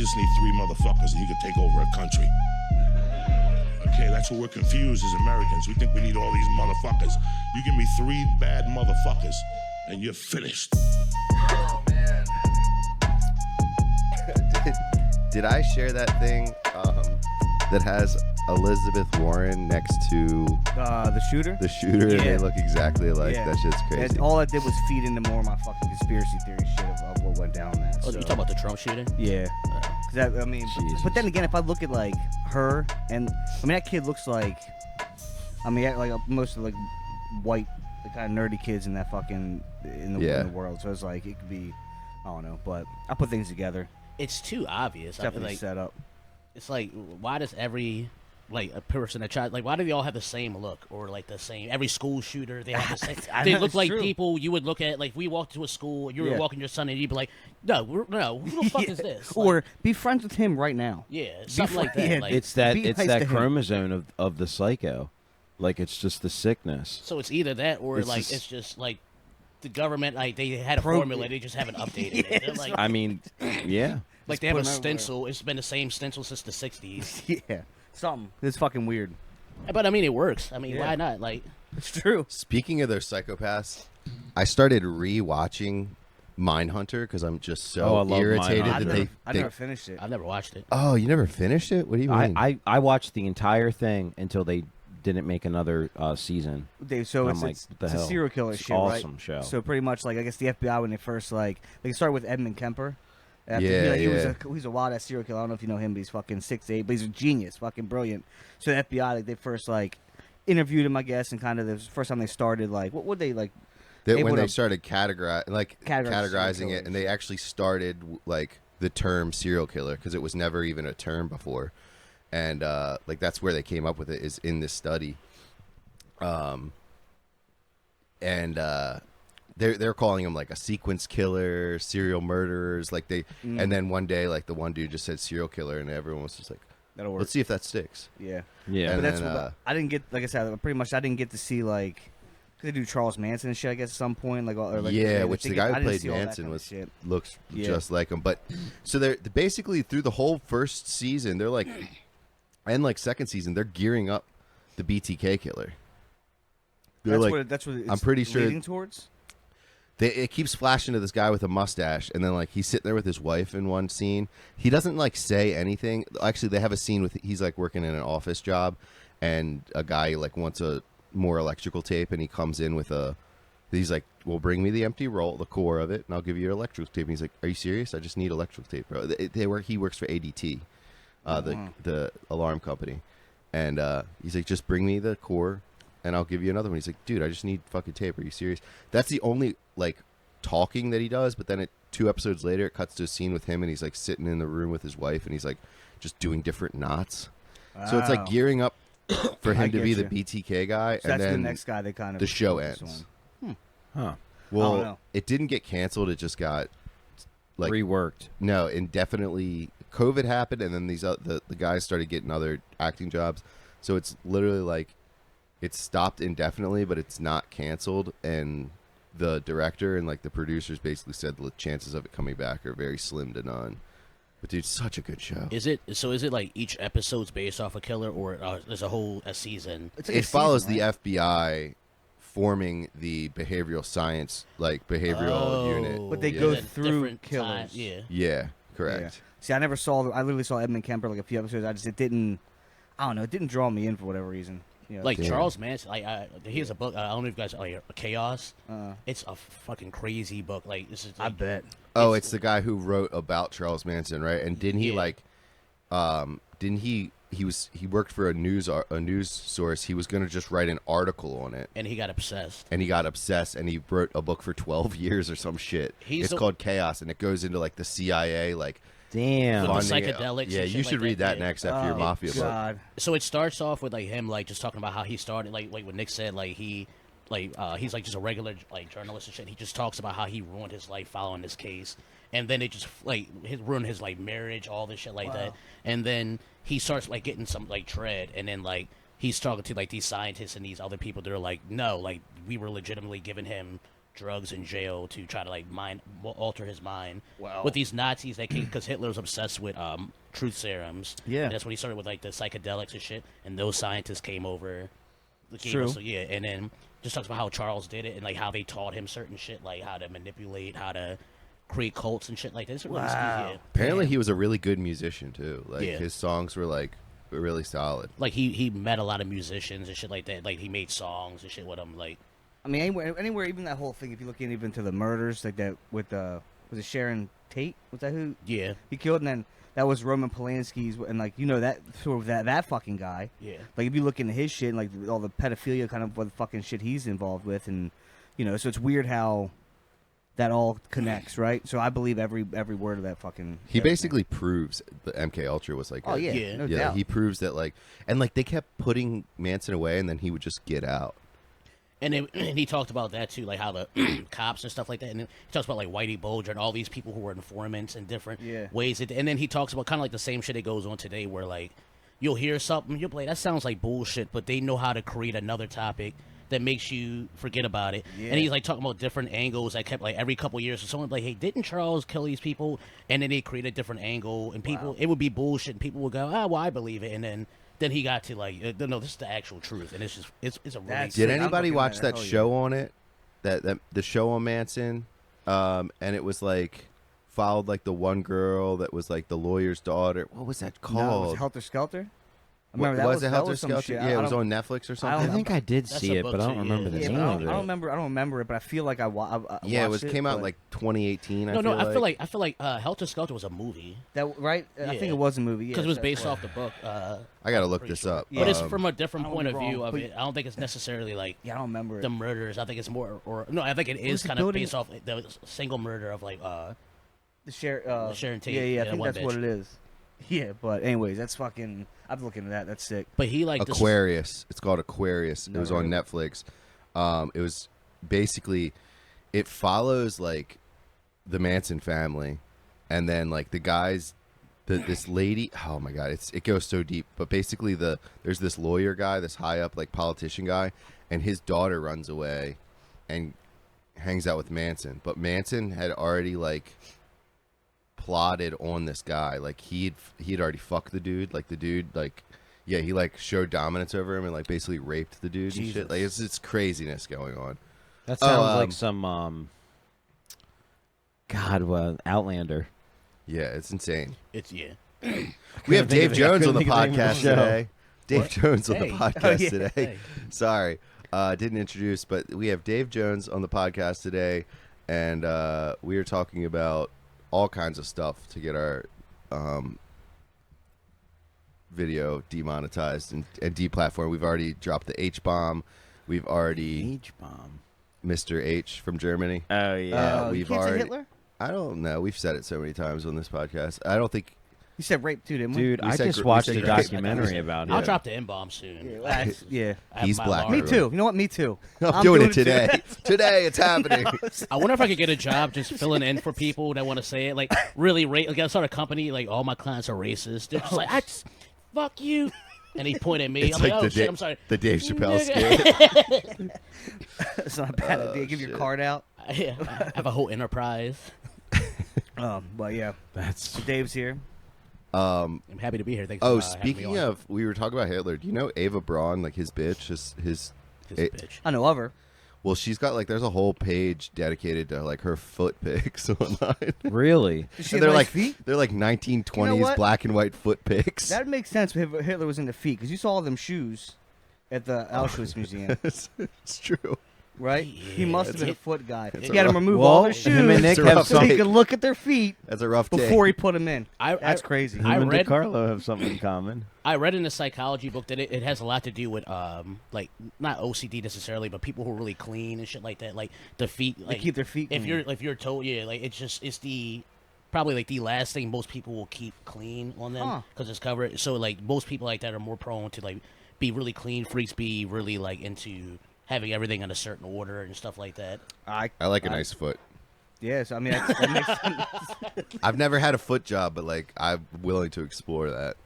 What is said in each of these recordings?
just need 3 motherfuckers and you can take over a country. Okay, that's what we're confused as Americans. We think we need all these motherfuckers. You give me 3 bad motherfuckers and you're finished. Oh, man. Did I share that thing that has Elizabeth Warren next to The shooter? the shooter, and they look exactly alike? Yeah. That shit's crazy. And all I did was feed into more of my fucking conspiracy theory shit of what went down that. Oh, so. you talking about the Trump shooting? Yeah. 'Cause that, I mean, but then again, if I look at like her and I mean that kid looks like, I mean like most of like white, the kind of nerdy kids in that fucking in the world. So it's like it could be, I don't know, but I put things together. It's too obvious. It's definitely like, set up. It's like, why does every a person that tries, like, why do they all have the same look or like the same? Every school shooter, they have the same. They look like people you would look at, like if we walked to a school, you were walking your son, and you'd be like, no, who the fuck is this? Or like, be friends with him right now. Yeah, something like that. Yeah, like, It's that nice chromosome of the psycho, like it's just the sickness. so it's either that or It's like just- it's just like the government, like they had a formula, they just haven't updated it. They're like, I mean, yeah. like they have a put 'em everywhere. stencil. It's been the same stencil since the '60s. Yeah, something. It's fucking weird. But I mean, it works. I mean, Yeah. why not? Like, It's true. Speaking of those psychopaths, I started re-watching Mindhunter because I'm just so I love irritated Mindhunter. that I they. never finished it. I've never watched it. Oh, you never finished it? What do you mean? I watched the entire thing until they didn't make another season. Dave, so I'm it's, like, it's, what the it's a hell? serial killer It's shit, awesome right? show. So pretty much, like I guess the FBI when they first like they started with Edmund Kemper. After Yeah, he's a wild ass serial killer. I don't know if you know him, but he's fucking 6'8", but he's a genius, fucking brilliant. So the FBI, like they first like interviewed him, I guess, and kind of the first time they started like what would they like? When able they to started categorizing serial it, and they actually started like the term serial killer because it was never even a term before, and like that's where they came up with it is in this study, they're calling them like a sequence killer, serial murderers, like they, and then one day like the one dude just said serial killer, and everyone was just like, That'll work. let's see if that sticks. Yeah, Yeah. And but that's then, what I didn't get. Like I said, pretty much I didn't get to see like. Cause they do Charles Manson and shit, I guess, at some point. Like, yeah, which the guy I who didn't played see all that Manson kind of was shit. looks Yeah. just like him. But so they're basically through the whole first season, they're like, and like second season, they're gearing up the BTK killer. They're That's what it's I'm pretty sure leading towards. it keeps flashing to this guy with a mustache, and then like he's sitting there with his wife in one scene. He doesn't like say anything. Actually, they have a scene with he's like working in an office job, and a guy like wants a more electrical tape, and he comes in with a. He's like, well, bring me the empty roll, the core of it, and I'll give you your electrical tape. And he's like, are you serious? I just need electrical tape, bro. He works for ADT, the alarm company. And he's like, just bring me the core, and I'll give you another one. He's like, dude, I just need fucking tape. Are you serious? That's the only, like, talking that he does. But then 2 episodes later, it cuts to a scene with him, and he's, like, sitting in the room with his wife, and he's, like, just doing different knots. So it's, like, Wow. gearing up for I him to get be you. the BTK guy. So and that's then the next guy they kind of the show focus ends. on. Huh. Well, know. it didn't get canceled. It just got like Reworked. no, indefinitely. COVID happened, and then the guys started getting other acting jobs. So it's literally like it's stopped indefinitely, but it's not canceled. And the director and like the producers basically said the chances of it coming back are very slim to none. But dude, such a good show. Is it like each episode's based off a killer, or there's a season? It's like a It follows season, the right? FBI forming the behavioral science, like behavioral unit. But they Yeah. go And then through different killers. time- yeah. Yeah, correct. See, I never saw. I literally saw Edmund Kemper like a few episodes. It didn't. I don't know. It didn't draw me in for whatever reason. You know, Like Damn. Charles Manson, here's a book. I don't know if you guys like Chaos. Uh, It's a fucking crazy book. Like this is. I Like, bet. Oh, it's the guy who wrote about Charles Manson, right? And didn't he Yeah. didn't he worked for a news source. He was going to just write an article on it. and he got obsessed. And he got obsessed, and he wrote a book for 12 years or some shit. He's it's the- called Chaos, and it goes into like the CIA, like Damn. With the funding it. psychedelics Yeah, and you shit should like read that, that yeah. next after your mafia book. God. So it starts off with like him like just talking about how he started like what Nick said like he's like just a regular like journalist and shit. He just talks about how he ruined his life following this case, and then it just like ruined his like marriage, all this shit like that. And then he starts like getting some like tread, and then like he's talking to like these scientists and these other people that are like, no, like we were legitimately giving him drugs in jail to try to like alter his mind. Wow. With these Nazis that came because Hitler was obsessed with truth serums. Yeah. And that's when he started with like the psychedelics and shit. And those scientists came over. True. Yeah, and then just talks about how Charles did it and like how they taught him certain shit, like how to manipulate, how to create cults and shit like this. Really Wow. Apparently, he was a really good musician too. Like Yeah. his songs were like really solid. like he met a lot of musicians and shit like that. Like he made songs and shit with them. Like I mean, anywhere, even that whole thing. If you look even to the murders, like that with was it Sharon Tate? Was that who yeah, he killed? And then that was Roman Polanski's, and like that sort of that fucking guy. yeah. Like if you look into his shit, and like all the pedophilia kind of what fucking shit he's involved with, and so it's weird how that all connects, right? So I believe every word of that fucking. He basically proves the MK Ultra was like. Oh yeah, Yeah. no Yeah, doubt. he proves that like, and like they kept putting Manson away, and then he would just get out. And then and he talked about that too, like how the cops and stuff like that. And then he talks about like Whitey Bulger and all these people who were informants in different ways. And then he talks about kind of like the same shit that goes on today, where like you'll hear something, you'll be like, that sounds like bullshit, but they know how to create another topic that makes you forget about it. Yeah. And he's like talking about different angles that kept like every couple of years. So someone would be like, hey, didn't Charles kill these people? And then they create a different angle, and people it would be bullshit, and people would go, well, I believe it, and then he got to like, no, this is the actual truth, and it's just it's a really That's Did sick. I'm anybody looking watch at it. that Hell yeah. show on it? That the show on Manson, and it was like followed like the one girl that was like the lawyer's daughter. What was that No, called? was it Helter Skelter? I What- remember that was it Helter was some Skelter? shit. Yeah, it was don't- on Netflix or I something. I think I did That's see a it, book but I don't too, remember the yeah. Yeah, name but of it. I don't remember it, but I feel like I Yeah, it watched came out but like 2018. No, I feel like Helter Skelter was a movie that, right? I think Yeah. it was a movie because it was that's based what- off the book. I gotta look pretty this sure. up. Yeah. But it's from a different I don't point of wanna be view wrong, of but- it. I don't think it's necessarily like Yeah, I don't remember it. the murders. I think it's more, or no, I think it is the kind of building? based off the single murder of like The Sharon Tate. Yeah, I and think one that's what bitch. it is. Yeah, but anyways, that's fucking. I'm looking at that. That's sick. But he like this is- Aquarius. It's called Aquarius. It was Never on Netflix. It was basically it follows like the Manson family, and then like the guys, this lady. Oh my god, it goes so deep. But basically, there's this lawyer guy, this high up like politician guy, and his daughter runs away, and hangs out with Manson. But Manson had already like plotted on this guy. Like he'd already fucked the dude. Like the dude like. Yeah, he like showed dominance over him and like basically raped the dude and shit. Like it's craziness going on. That sounds like um, some Outlander. Yeah, it's insane. it's yeah. We have Dave Jones on the couldn't think of the name of podcast the show. today. Dave Jones on the Hey. podcast yeah. today. Hey. Sorry, didn't introduce, but we have Dave Jones on the podcast today, and we are talking about all kinds of stuff to get our video demonetized and deplatformed. We've already dropped the H bomb. We've already H-bomb. Mr. H from Germany. Oh yeah. You we've can't say already- Hitler. I don't know. We've said it so many times on this podcast. I don't think. You said rape too, didn't we? Dude, we I said just gr- we watched said a great. documentary about I'll it. drop the N bomb soon. Yeah. I have He's my black. Me alarm. too. You know what? Me too. I'm doing it too. today. Today it's happening. I wonder if I could get a job just filling in for people that want to say it. Like, really, like, I start a company, like, all my clients are racist. They're just like, fuck you. And he pointed at me. It's I'm like like, oh, the, shit, Da- I'm sorry. the Dave Chappelle Nigga. skit. It's not a bad idea. Give your shit. card out. I have a whole enterprise. But yeah, That's so Dave's here. I'm happy to be here. Thanks Oh, for having me speaking on. of, we were talking about Hitler. Do you know Ava Braun, like his bitch? His This it- bitch. I know of her. well, she's got like there's a whole page dedicated to like her foot pics online. really. Does she And have they're nice like feet? they're like 1920s You know what? black and white foot pics. That makes sense. If Hitler was into feet, because you saw all them shoes at the Auschwitz Museum, it's true. right? He must have been a It's- foot guy. it's He a had him rough- remove Well, all his him and shoes Nick It's a have rough so he take. could look at their feet That's a rough before take. he put them in. That's crazy. Him I and read- DiCarlo have something in common. I read in a psychology book that it has a lot to do with like not OCD necessarily, but people who are really clean and shit like that. Like the feet, They like keep their feet If clean. you're told, yeah, like it's the probably like the last thing most people will keep clean on them Huh. because it's covered. So like most people like that are more prone to like be really clean freaks, be really like into having everything in a certain order and stuff like that. I like a nice foot. Yes, I mean that makes sense. I've never had a foot job, but like I'm willing to explore that.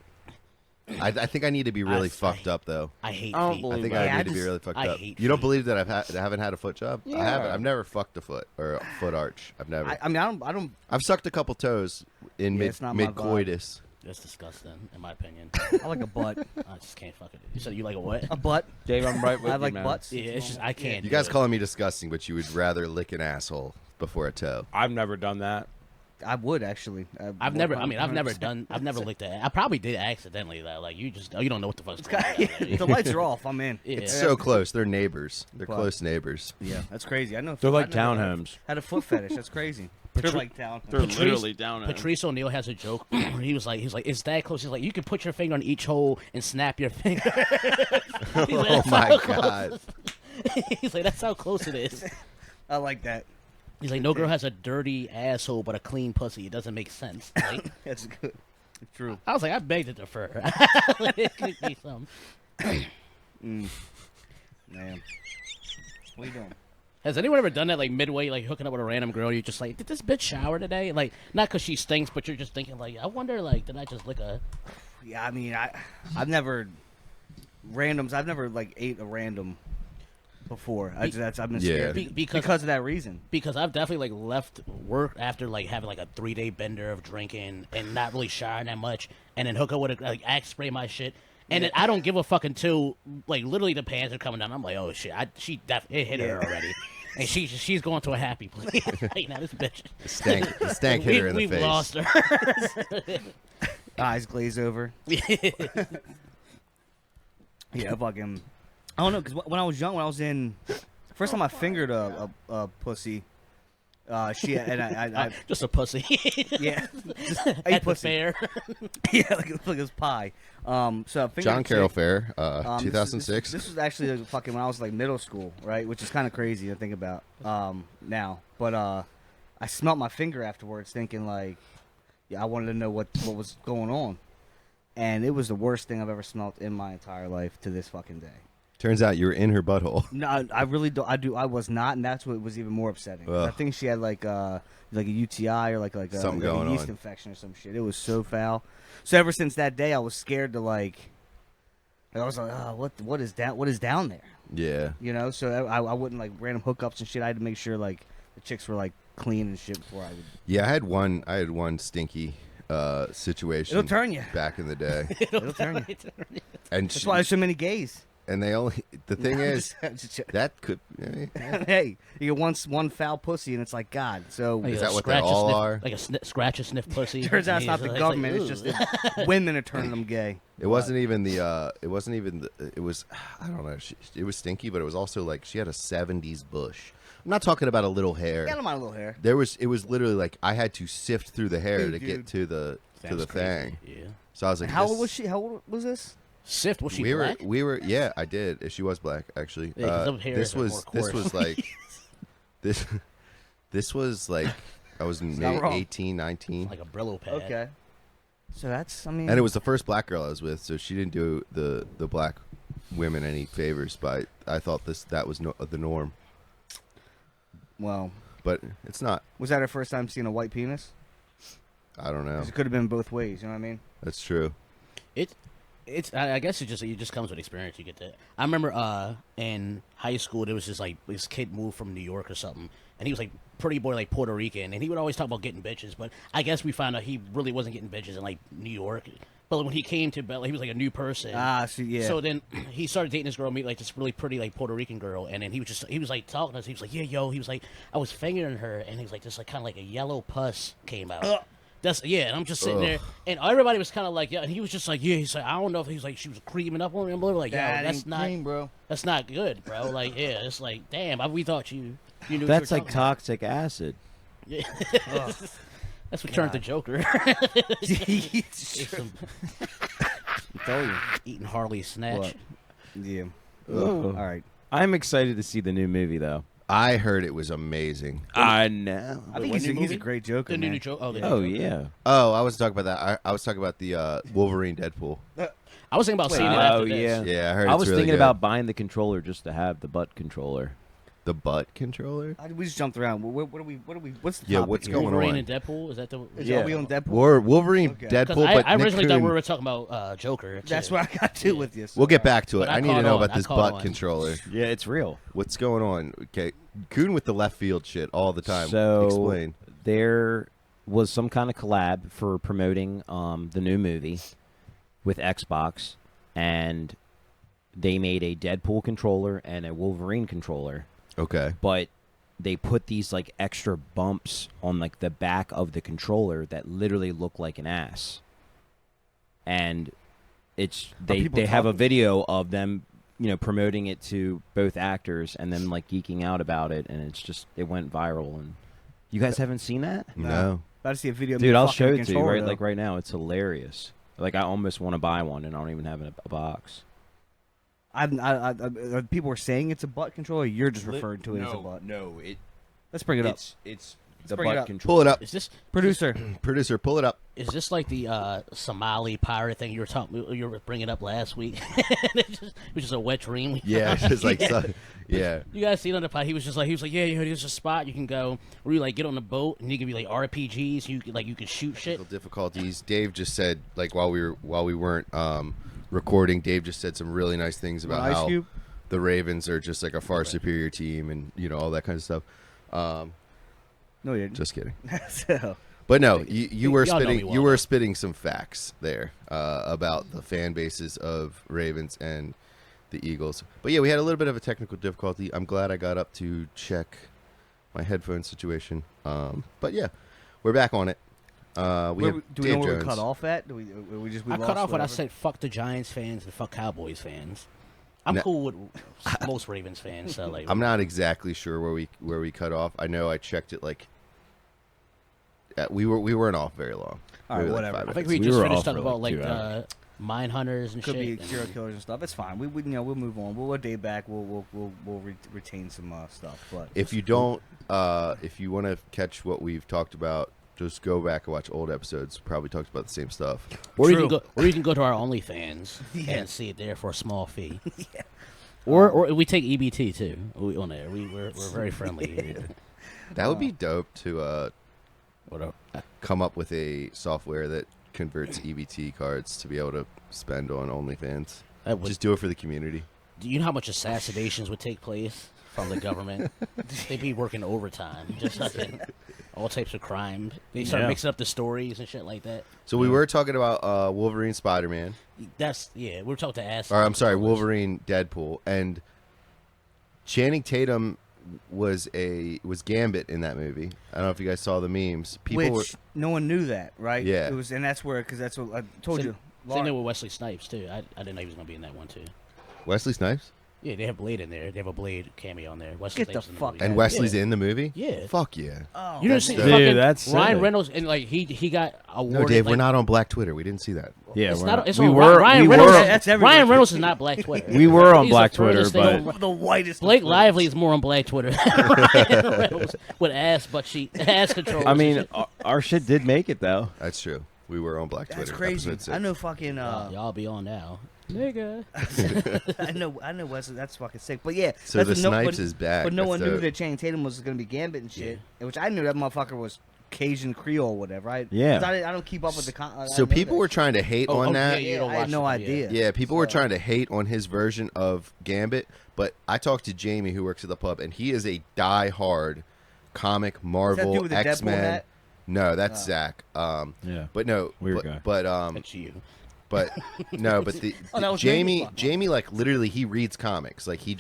I think I need to be really fucked up though. I hate I don't feet. believe I think Yeah, I I need to be just- really fucked I up. hate You don't feet. believe that I haven't had a foot job? I haven't. Yeah. I've never fucked a foot or a foot arch. I've never. I mean, I don't. I've sucked a couple toes in Yeah, it's not my mid coitus. That's disgusting, in my opinion. I like a butt. I just can't fucking. You said you like a what? A butt. Dave, I'm right with I you, like man. butts. Yeah, it's just I can't. You do guys it. calling me disgusting, but you would rather lick an asshole before a toe. I've never done that. I would actually. I've never. I mean, I've never done. I've never licked that. I probably did accidentally. Though, like you just. You don't know what the fuck's going on. The lights are off. I'm in. Yeah. It's so close. They're neighbors. They're But- close neighbors. Yeah, that's crazy. I know. They're like I never townhomes. Had a foot fetish. That's crazy. They're like town. They're Patrice- literally down. Patrice O'Neal has a joke. He's like, it's that close. He's like, you can put your finger on each hole and snap your finger. He's like, Oh "That's my how close-" god. He's like, that's how close it is. I like that. He's like, no girl has a dirty asshole but a clean pussy. It doesn't make sense. Like, That's good. True. I was like, I beg to differ. Like, it could be some. Man. What are you doing? Has anyone ever done that, like midway, like hooking up with a random girl? You're just like, did this bitch shower today? Like, not because she stinks, but you're just thinking, like, I wonder, like, did I just lick a? Yeah, I mean, I've never randoms. I've never like ate a random before. I've been scared because of that reason. Because I've definitely like left work after like having like a 3-day bender of drinking and not really showering that much, and then hook up with a like axe spray my shit. And then I don't give a fuck until like literally the pants are coming down. I'm like, oh shit, it hit her already, and she's going to a happy place. Like, now this bitch, The stank hit her in the we've face. lost her. Eyes glaze over. Yeah, fucking. I don't know, because when I was young, when I was in, first time I fingered a pussy, she and I Just a pussy. yeah, just At a the pussy. fair. Yeah, like it was pie. So I fingered John a Carroll chick. Fair, This 2006. was actually fucking when I was like middle school, right? Which is kind of crazy to think about now. But I smelt my finger afterwards, thinking like, yeah, I wanted to know what was going on, and it was the worst thing I've ever smelt in my entire life to this fucking day. Turns out you were in her butthole. No, I really don't. I was not, and that's what was even more upsetting. I Ugh. think she had like a UTI or like Something a going yeast on. infection or some shit. It was so foul. So ever since that day, I was scared to like. I was like, oh, what is down? What is down there? Yeah. You know, so I wouldn't like random hookups and shit. I had to make sure like the chicks were like clean and shit before I would. Yeah, I had one stinky situation. It'll turn you. back in the day, It'll turn you. and That's why there's so many gays. and they only. The thing is, Just- that could. hey, you get one foul pussy and it's like God. So Like Is a that what they scratch a all sniff- are? Like a scratch a sniff pussy. turns out it's not And the he's government. like, It's just "Ooh." that women are turning them gay. It wasn't even the. It wasn't even. It was. I don't know. It was stinky, but it was also like she had a '70s bush. I'm not talking about a little hair. Got my little hair. It was literally like I had to sift through the hair Dude, to get dude. to the Sounds thing. crazy. Yeah. So I was like, How this- old was she? How old was this? Sift, was she we black? were yeah, I did. She was black actually. Yeah, 'cause those hairs this are was more this coarse. was like this was like I was not maybe wrong. 18, 19. Like a Brillo pad. Okay. So that's, I mean, And it was the first black girl I was with, so she didn't do the black women any favors, but I thought that was the norm. well, But it's not. was that her first time seeing a white penis? I don't know. 'Cause it could have been both ways. You know what I mean? That's true. It's I guess it just comes with experience. You get that. I remember in high school there was just like this kid moved from New York or something, and he was like pretty boy like Puerto Rican, and he would always talk about getting bitches. But I guess we found out he really wasn't getting bitches in like New York. But when he came to Bella, he was like a new person. So yeah. So then he started dating this girl, meet like this really pretty like Puerto Rican girl, and then he was like talking to us. He was like, yeah, yo, he was like, I was fingering her, and he was like, this like kind of like a yellow pus came out. That's and I'm just sitting there, and everybody was kind of like, yeah, and he was just like, yeah, he's like, I don't know if he's like she was creaming up on him, or like, yeah, that's ain't not, clean, bro. that's not good, bro. Like, yeah, it's like, damn, we thought you knew. That's what you like were talking toxic acid. about. Yeah. That's what turned the Joker. It's true. I told you. Eating Harley snatch. What? Yeah. Oh. All right. I'm excited to see the new movie, though. I heard it was amazing. I know. I think what he's new a movie? great joker, The man. new Joker. Oh, the new Oh Joker. yeah. Oh, I was talking about that. I was talking about the Wolverine Deadpool. I was thinking about seeing it Oh after this. yeah. Yeah, I heard I it's was really thinking good. about buying the controller just to have the butt controller. The butt controller. We just jumped around. What are we? What's the Yeah, topic what's here? going Wolverine on? and Deadpool. Is that the? Are we on Deadpool? Wolverine, Okay. Deadpool, Because but I Nick originally thought we Kuhn- were talking about Joker. That's too. where I got to with you. We'll get back to it. But I I need to caught know on. about I this caught butt on. controller. Yeah, it's real. What's going on? Okay, Kuhn with the left field shit all the time. So Explain. there was some kind of collab for promoting the new movie with Xbox, and they made a Deadpool controller and a Wolverine controller, Okay. but they put these like extra bumps on like the back of the controller that literally look like an ass. And it's they people have a talking? video of them, promoting it to both actors and then like geeking out about it, and it went viral. And you guys haven't seen that? No. About to see a video. of Dude, me I'll fucking show the it to you controller, though. right now. It's hilarious. Like I almost want to buy one, and I don't even have a box. People were saying it's a butt controller. You're just referring to it as a butt. No, Let's bring it up. it's the bring it butt up. controller. Pull it up, Is this Producer. producer. Pull it up. is this like the Somali pirate thing you were bringing up last week? It was just a wet dream. Yeah, it's just like yeah. You guys seen on the pod? He was like, yeah, there's a spot you can go where you like get on the boat and you can be like RPGs. You can shoot shit. Technical difficulties. Dave just said while we weren't recording. Dave just said some really nice things about Ice how Cube? the Ravens are just like a far superior team, and all that kind of stuff. No, you didn't. Just kidding. So, But no, you were Y'all know me spitting well, you were though. spitting some facts there about the fan bases of Ravens and the Eagles. But yeah, we had a little bit of a technical difficulty. I'm glad I got up to check my headphone situation. But yeah, we're back on it. We have do we know Dave where we Jones. cut off at? Do we just? We I cut lost off when I whatever? said fuck the Giants fans and fuck Cowboys fans. I'm No. cool with most Ravens fans. So like, I'm not exactly sure where we cut off. I know I checked it like we weren't off very long. All right, Maybe, like, whatever. 5 I think minutes. we We just were finished off talking for, about like, like 2 hours. mine hunters and Could shit. be serial killers and stuff. It's fine. We'll move on. We'll day back. We'll retain some stuff. But If you don't, if you want to catch what we've talked about, just go back and watch old episodes. Probably talked about the same stuff. Or you True. can go to our OnlyFans Yeah. and see it there for a small fee. Yeah. Or we take EBT too. On there, we're very friendly. Here. That would be dope to What come up with a software that converts EBT cards to be able to spend on OnlyFans. that would, Just do it for the community. do you know how much assassinations would take place from the government? They'd be working overtime, just fucking all types of crime. They start Yeah. mixing up the stories and shit like that. So we were talking about Wolverine, Spider-Man, We're talking to ass. or I'm sorry, Wolverine, Deadpool, and Channing Tatum was Gambit in that movie. I don't know if you guys saw the memes. People which no one knew that, right? Yeah. It was, and that's where because that's what I told you. Same thing with Wesley Snipes too. I didn't know he was gonna be in that one too. Wesley Snipes, Yeah, they have Blade in there. They have a Blade cameo on there. Wesley Get the Snipes in fuck movie. and Yeah. Wesley's in the movie. Yeah. Fuck yeah. Oh, You didn't see dope. fucking Dude, that's Ryan sick. Reynolds and like he got awarded. No, Dave, like, we're not on Black Twitter. We didn't see that. Yeah, It's we're not. not- It's we on were Ryan we Reynolds. were That's everywhere. Ryan Reynolds is not Black Twitter. we were on He's Black the Twitter, furthest thing but on- the whitest. Blake of Twitter. Lively is more on Black Twitter. Ryan Reynolds with ass control. I mean, our shit did make it though. That's true. We were on Black That's Twitter. crazy. episode 6. I know fucking. y'all be on now, nigga. I know Wesley. That's fucking sick. But yeah, So that's the what Snipes is back. But no That's one knew dope. that Channing Tatum was going to be Gambit and shit. Which I knew that motherfucker was Cajun Creole, or whatever. Yeah. 'cause I don't keep up with the. I So didn't know people that were shit. trying to hate Oh, on oh, that. yeah, you don't I had watch no it, idea. Yeah, people were So- trying to hate on his version of Gambit, but I talked to Jamie, who works at the pub, and he is a die-hard comic, Does that Marvel, do with the Deadpool X-Men. hat? No, that's Oh. Zach. Yeah. But no, Weird guy. but That's you. but no, but the Oh, that was me? Fuck. Jamie like literally he reads comics. Like he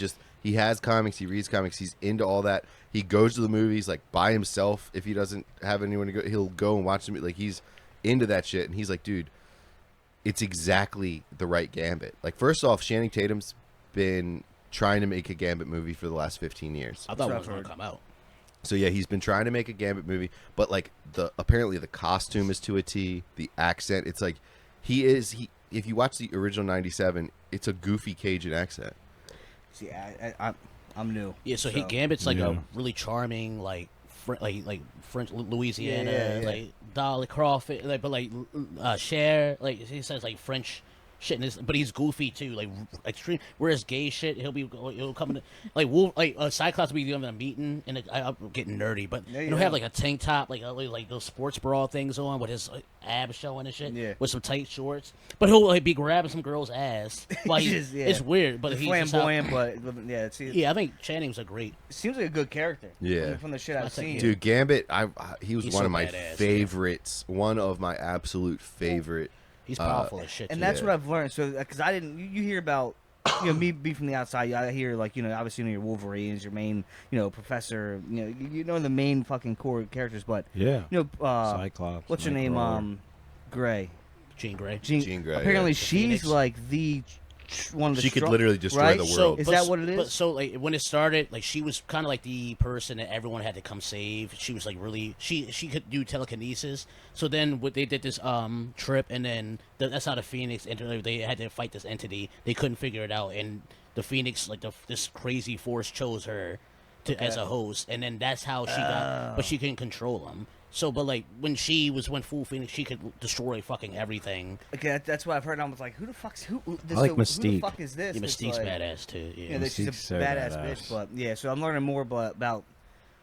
has comics, he reads comics, he's into all that. He goes to the movies like by himself if he doesn't have anyone to go. He'll go and watch them. Like he's into that shit, and he's like, dude, it's exactly the right Gambit. Like first off, Channing Tatum's been trying to make a Gambit movie for the last 15 years. I thought That's it what was I've gonna heard. come out. So yeah, he's been trying to make a Gambit movie, but like apparently the costume is to a T, the accent, it's like he if you watch the original 97, it's a goofy Cajun accent. See, I'm new. Yeah, so he Gambit's like Yeah. a really charming, like like French Louisiana, Yeah, yeah, yeah. like Dolly Crawford, like but like Cher, like he says like French shit. But he's goofy too, like extreme. Whereas gay shit, he'll come in like Wolf, like Cyclops will be doing a meeting, and I'm getting nerdy, but he'll have like a tank top, like those sports bra things on with his abs showing and shit, with some tight shorts. But he'll like be grabbing some girl's ass. Like it's weird, but he's flamboyant. But yeah, I think Channing's a great. Seems like a good character. Yeah, from the shit I've seen. Dude, Gambit, he was He's one so of my badass, favorites. One of my absolute favorite. He's powerful as shit. And too. that's what I've learned. So, because I didn't, you hear about, me be from the outside. I hear like, obviously your Wolverines, your main, Professor. You know the main fucking core characters. But Cyclops. What's her name? Gray. Jean Grey. Jean Grey. Apparently, yeah. she's like the one of the. She could literally destroy the world. Is that what it is? But so like when it started, like she was kind of like the person that everyone had to come save. She was like really she could do telekinesis. So then they did this trip, and then that's how the Phoenix entered. They had to fight this entity. They couldn't figure it out, and the Phoenix this crazy force chose her as a host, and then that's how she got. But she couldn't control them. So, but like when she went full Phoenix, she could destroy fucking everything. Okay, that's what I've heard. And I was like, who the fuck's who? I like Who Mystique. the fuck is this? Yeah, Mystique's like, badass too. Yeah, she's a so badass badass. bitch. But yeah, so I'm learning more about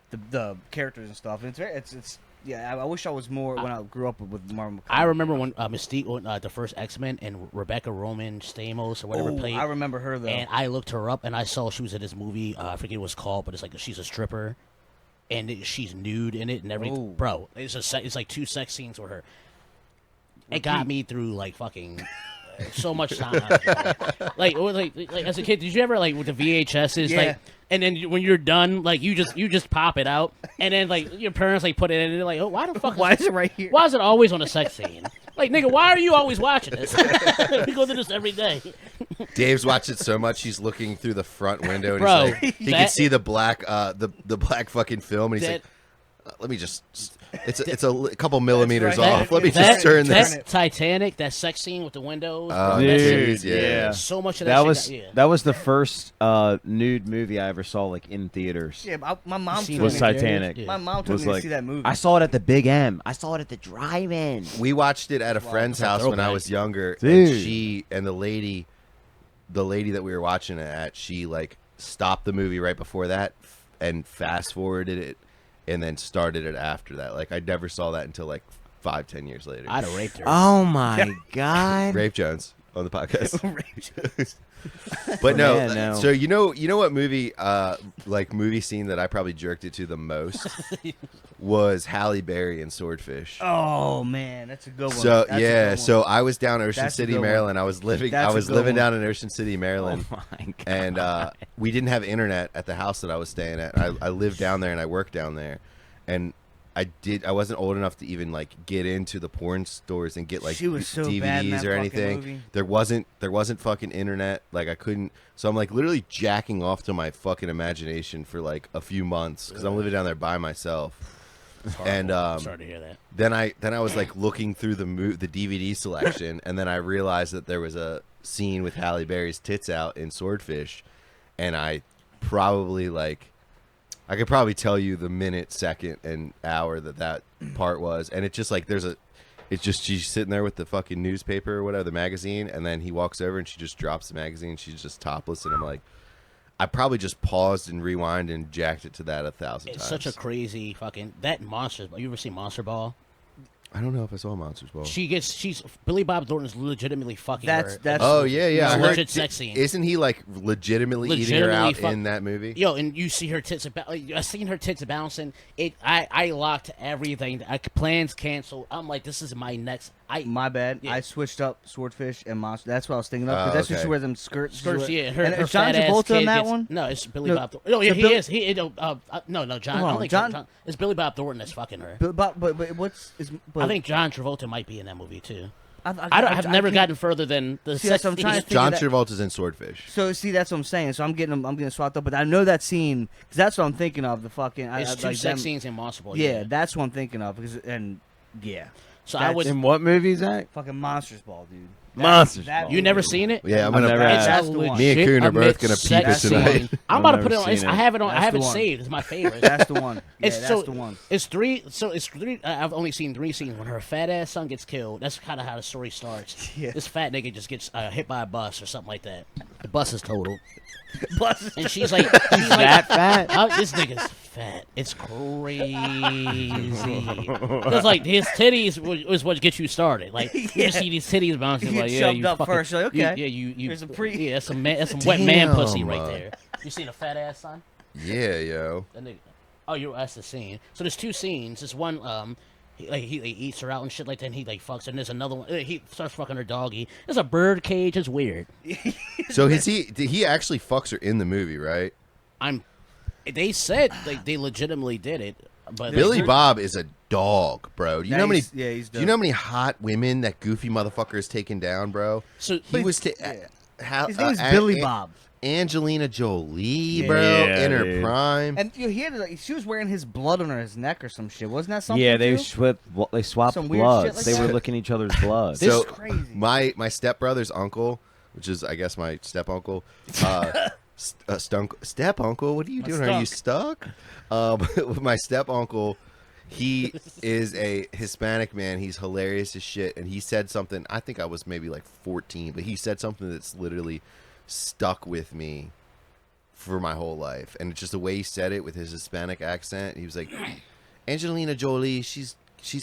the characters and stuff. And it's I wish I was more when I grew up with Marvel. I remember when Mystique, the first X-Men, and Rebecca Roman Stamos or whatever played. I remember her though. And I looked her up, and I saw she was in this movie. I forget what it was called, but it's like she's a stripper. And she's nude in it and everything. Ooh. Bro, it's like 2 sex scenes with her. It got me through like fucking so much time. like as a kid, did you ever like with the VHSs like, and then when you're done, like you just pop it out, and then like your parents like put it in, and they're like, oh, why the fuck? Why is it right here? Why is it always on a sex scene? Like, nigga, why are you always watching this? We go through this every day. Dave's watched it so much he's looking through the front window and Bro, he's like, he can see the black the black fucking film and he's like, let me just it's a couple millimeters right. off. Let me just turn this. That Titanic, that sex scene with the windows. Dude, yeah. So much of that. That was the first nude movie I ever saw like in theaters. Yeah, my mom took Was me. Titanic. Yeah. My mom took me to see that movie. I saw it at the Big M. I saw it at the drive-in. We watched it at a friend's house when I was younger, Dude. and she and the lady that we were watching it at, she like stopped the movie right before that and fast forwarded it and then started it after that. Like I never saw that until like 5-10 years later. I'd have raped her. Oh my god. Rafe Jones on the podcast. Rape But no, Man, no. so you know what movie like movie scene that I probably jerked it to the most was Halle Berry in Swordfish. Oh man, that's a good one. So That's a yeah, good one. so I was down Ocean That's a City, good one. Maryland. I was living That's a good living one. down in Ocean City, Maryland. Oh my god. And we didn't have internet at the house that I was staying at. I lived down there and I worked down there, and I wasn't old enough to even like get into the porn stores and get like She was so bad in DVDs that or fucking anything. movie. There wasn't fucking internet. Like I couldn't. So I'm like literally jacking off to my fucking imagination for like a few months because I'm living down there by myself. And I'm sorry to hear that. then I was like looking through the DVD selection, and then I realized that there was a scene with Halle Berry's tits out in Swordfish, and I could probably tell you the minute, second, and hour that part was, and it's just like she's sitting there with the fucking newspaper or whatever, the magazine, and then he walks over and she just drops the magazine, she's just topless, and I'm like, I probably just paused and rewind and jacked it to that 1,000 times. It's such a crazy fucking that Monsters. You ever seen Monster Ball? I don't know if I saw Monsters Ball. She's Billy Bob Thornton is legitimately fucking her. Oh yeah. It's I a heard, legit sex scene. Isn't he like legitimately eating her out in that movie? Yo, and you see her tits. I seen her tits bouncing. I locked everything. Plans canceled. I'm like, this is my next. My bad. Yeah. I switched up Swordfish and Monster. That's what I was thinking of. Because that's what she wears them skirts. Yeah, and her John fat ass Travolta kid in that gets- one? No, it's Billy No, Bob Thornton. Oh, yeah, so he Bill- is. No, John. I don't think John- it's Billy Bob Thornton that's fucking her. But what's is? But I think John Travolta might be in that movie too. I've I've never can't- gotten further than the See, that's sex what I'm trying to scene. think John of that- Travolta's in Swordfish. So see, that's what I'm saying. So I'm getting swapped up, but I know that scene because that's what I'm thinking of. The fucking It's two like sex them- scenes in Monster Ball. Yeah, that's what I'm thinking of. Because yeah, So I would. In what movie is that? fucking Monsters Ball, dude. Monsters that Ball. You never seen it? Yeah, I'm I've gonna. never had it. That's the one. Me and Coon are both gonna peep it Sex tonight. scene. I'm about to I've put it never on. seen I it. have it on. I That's have the it one. saved. It's my favorite. That's the one. Yeah, It's that's the one. It's three. So it's three. I've only seen 3 scenes. When her fat ass son gets killed, that's kind of how the story starts. Yeah. This fat nigga just gets hit by a bus or something like that. The bus is totaled, Plus, and she's like, that fat? This nigga's fat. It's crazy. It's like his titties was what gets you started. Like you just see these titties bouncing. You Like get yeah, shoved you up fucking, first, you're like, okay. you. There's a pre- Yeah, that's some wet man pussy Damn. right there. You seen a fat ass son? Yeah, yo. That nigga. Oh, that's the scene. So there's 2 scenes. This one, he eats her out and shit like that. And he like fucks her. And there's another one. He starts fucking her doggy. There's a bird cage. It's weird. So did he actually fucks her in the movie, right? They said like they legitimately did it, but Billy Bob is a dog, bro. Do you know how many? he's Do you know how many hot women that goofy motherfucker has taken down, bro? So He was. His name's Billy Bob. Angelina Jolie, Yeah. bro, Yeah, in her dude. prime. And he had like, she was wearing his blood on his neck or some shit. Wasn't that something? Yeah, they too? swapped Some weird bloods. shit like they were that? licking each other's blood. So is crazy. my stepbrother's uncle, which is I guess my step uncle, step uncle. What are you doing? Are you stuck? My step uncle, he is a Hispanic man. He's hilarious as shit, and he said something. I think I was maybe like 14, but he said something that's literally stuck with me for my whole life, and it's just the way he said it with his Hispanic accent. He was like, "Angelina Jolie, she's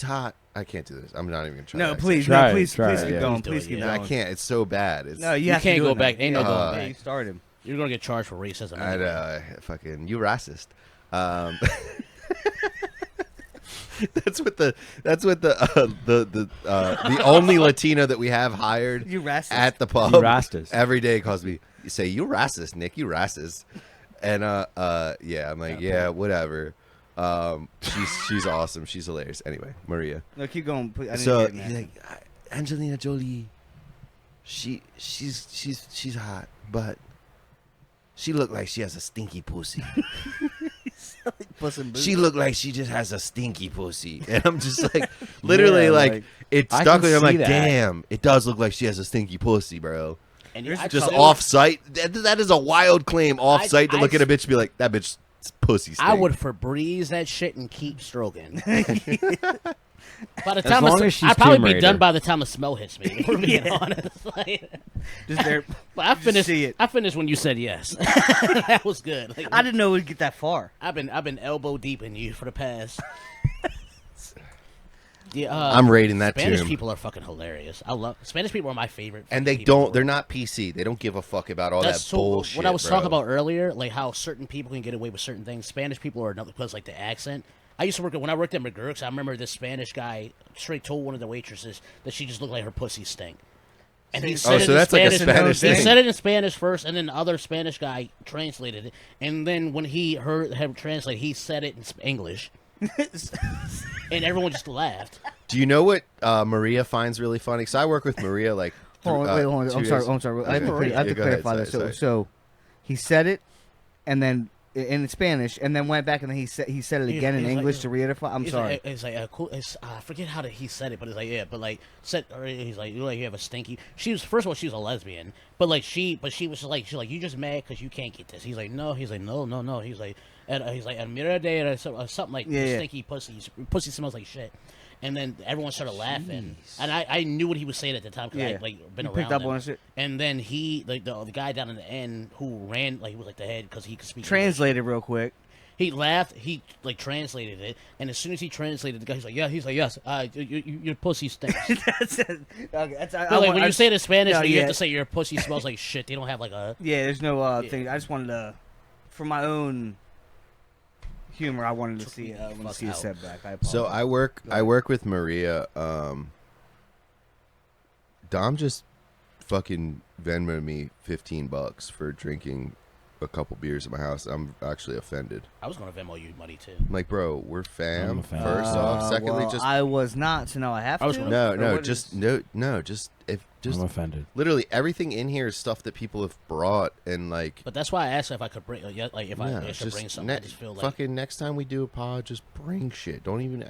hot." I can't do this. I'm not even gonna try. No, that please, Try no, it, please, try please it, keep yeah. going. Please do Please it, keep yeah. accent. going. I can't. It's so bad. It's, No, you You have can't to do go it now. back. Ain't no going Yeah, back. you started. You're gonna get charged for racism. I anyway. fucking you racist. That's what the only Latino that we have hired You racist. at the pub You racist. every day calls me. You say you racist, Nick. You racist. And yeah, I'm like yeah, whatever. She's awesome. She's hilarious. Anyway, Maria. No, keep going. Please. I didn't So get it, he's man. like Angelina Jolie. She's hot, but she look like she has a stinky pussy. Puss in Boots. She looked like she just has a stinky pussy, and I'm just like, literally, Yeah, like, like, it I stuck can with me. I'm see like, that. damn, it does look like she has a stinky pussy, bro. And Here's I Just tell- off site. That is a wild claim. Off site to look at a bitch and be like, that bitch pussy. Stink. I would Febreze that shit and keep stroking. By the time long as she's I'd probably Tomb be done Raider. by the time the smell hits me. If we're being honest. Like, Just there. but I finished. see it. I finished when you said yes. That was good. Like, I didn't know we'd get that far. I've been elbow deep in you for the past. Yeah, I'm rating that Spanish tomb. people are fucking hilarious. I love Spanish people are my favorite. And they fucking people in the don't. They're world. not PC. They don't give a fuck about all That's that so, bullshit. what I was bro. talking about earlier, like how certain people can get away with certain things. Spanish people are another because like the accent. I used to work when I worked at McGurk's. I remember this Spanish guy straight told one of the waitresses that she just looked like her pussy stank. And he said it so in that's like a Spanish. Spanish He thing. said it in Spanish first, and then the other Spanish guy translated it. And then when he heard him translate, he said it in English, and everyone just laughed. Do you know what Maria finds really funny? So I work with Maria like. Hold on, wait, hold on. 2 I'm sorry. days. I'm sorry. I have to, Okay. I have to Yeah, go ahead. clarify this. Sorry. So he said it, and then in Spanish, and then went back and then he said it again in He's like- English to reiterate. I'm He's sorry. Like, it's like cool. I forget how he said it, but it's like yeah, but like said or he's like you have a stinky. She was first of all she was a lesbian, but she was just like she's like you just mad because you can't get this. He's like no. He's like no. He's like mira de something like Yeah. stinky pussy. Pussy smells like shit. And then everyone started laughing, and I knew what he was saying at the time because I Yeah. had like been You around picked up him. on shit. And then he like the guy down in the end who ran like he was like the head because he could speak English. Translated real quick. He laughed. He like translated it, and as soon as he translated, the guy's like, "Yeah." He's like, "Yes, your pussy stinks." That's it. Okay, that's, But, like when you say it in Spanish, No, you yeah. have to say your pussy smells like shit. They don't have like a. Yeah, there's no Yeah. thing. I just wanted to, for my own humor, I wanted to see a Fuck out. setback. I apologize. So I work with Maria. Dom just fucking Venmoed me $15 for drinking a couple beers at my house. I'm actually offended. I was gonna Venmo you money too. I'm like, bro, we're I'm fam. a fan. First off, secondly, well, just I was not, so now I have I was to. gonna- no, Or what just is- no, just I'm offended. literally everything in here is stuff that people have brought and like. But that's why I asked if I could bring, like if Yeah, I should just bring something. I just feel like fucking next time we do a pod, just bring shit. Don't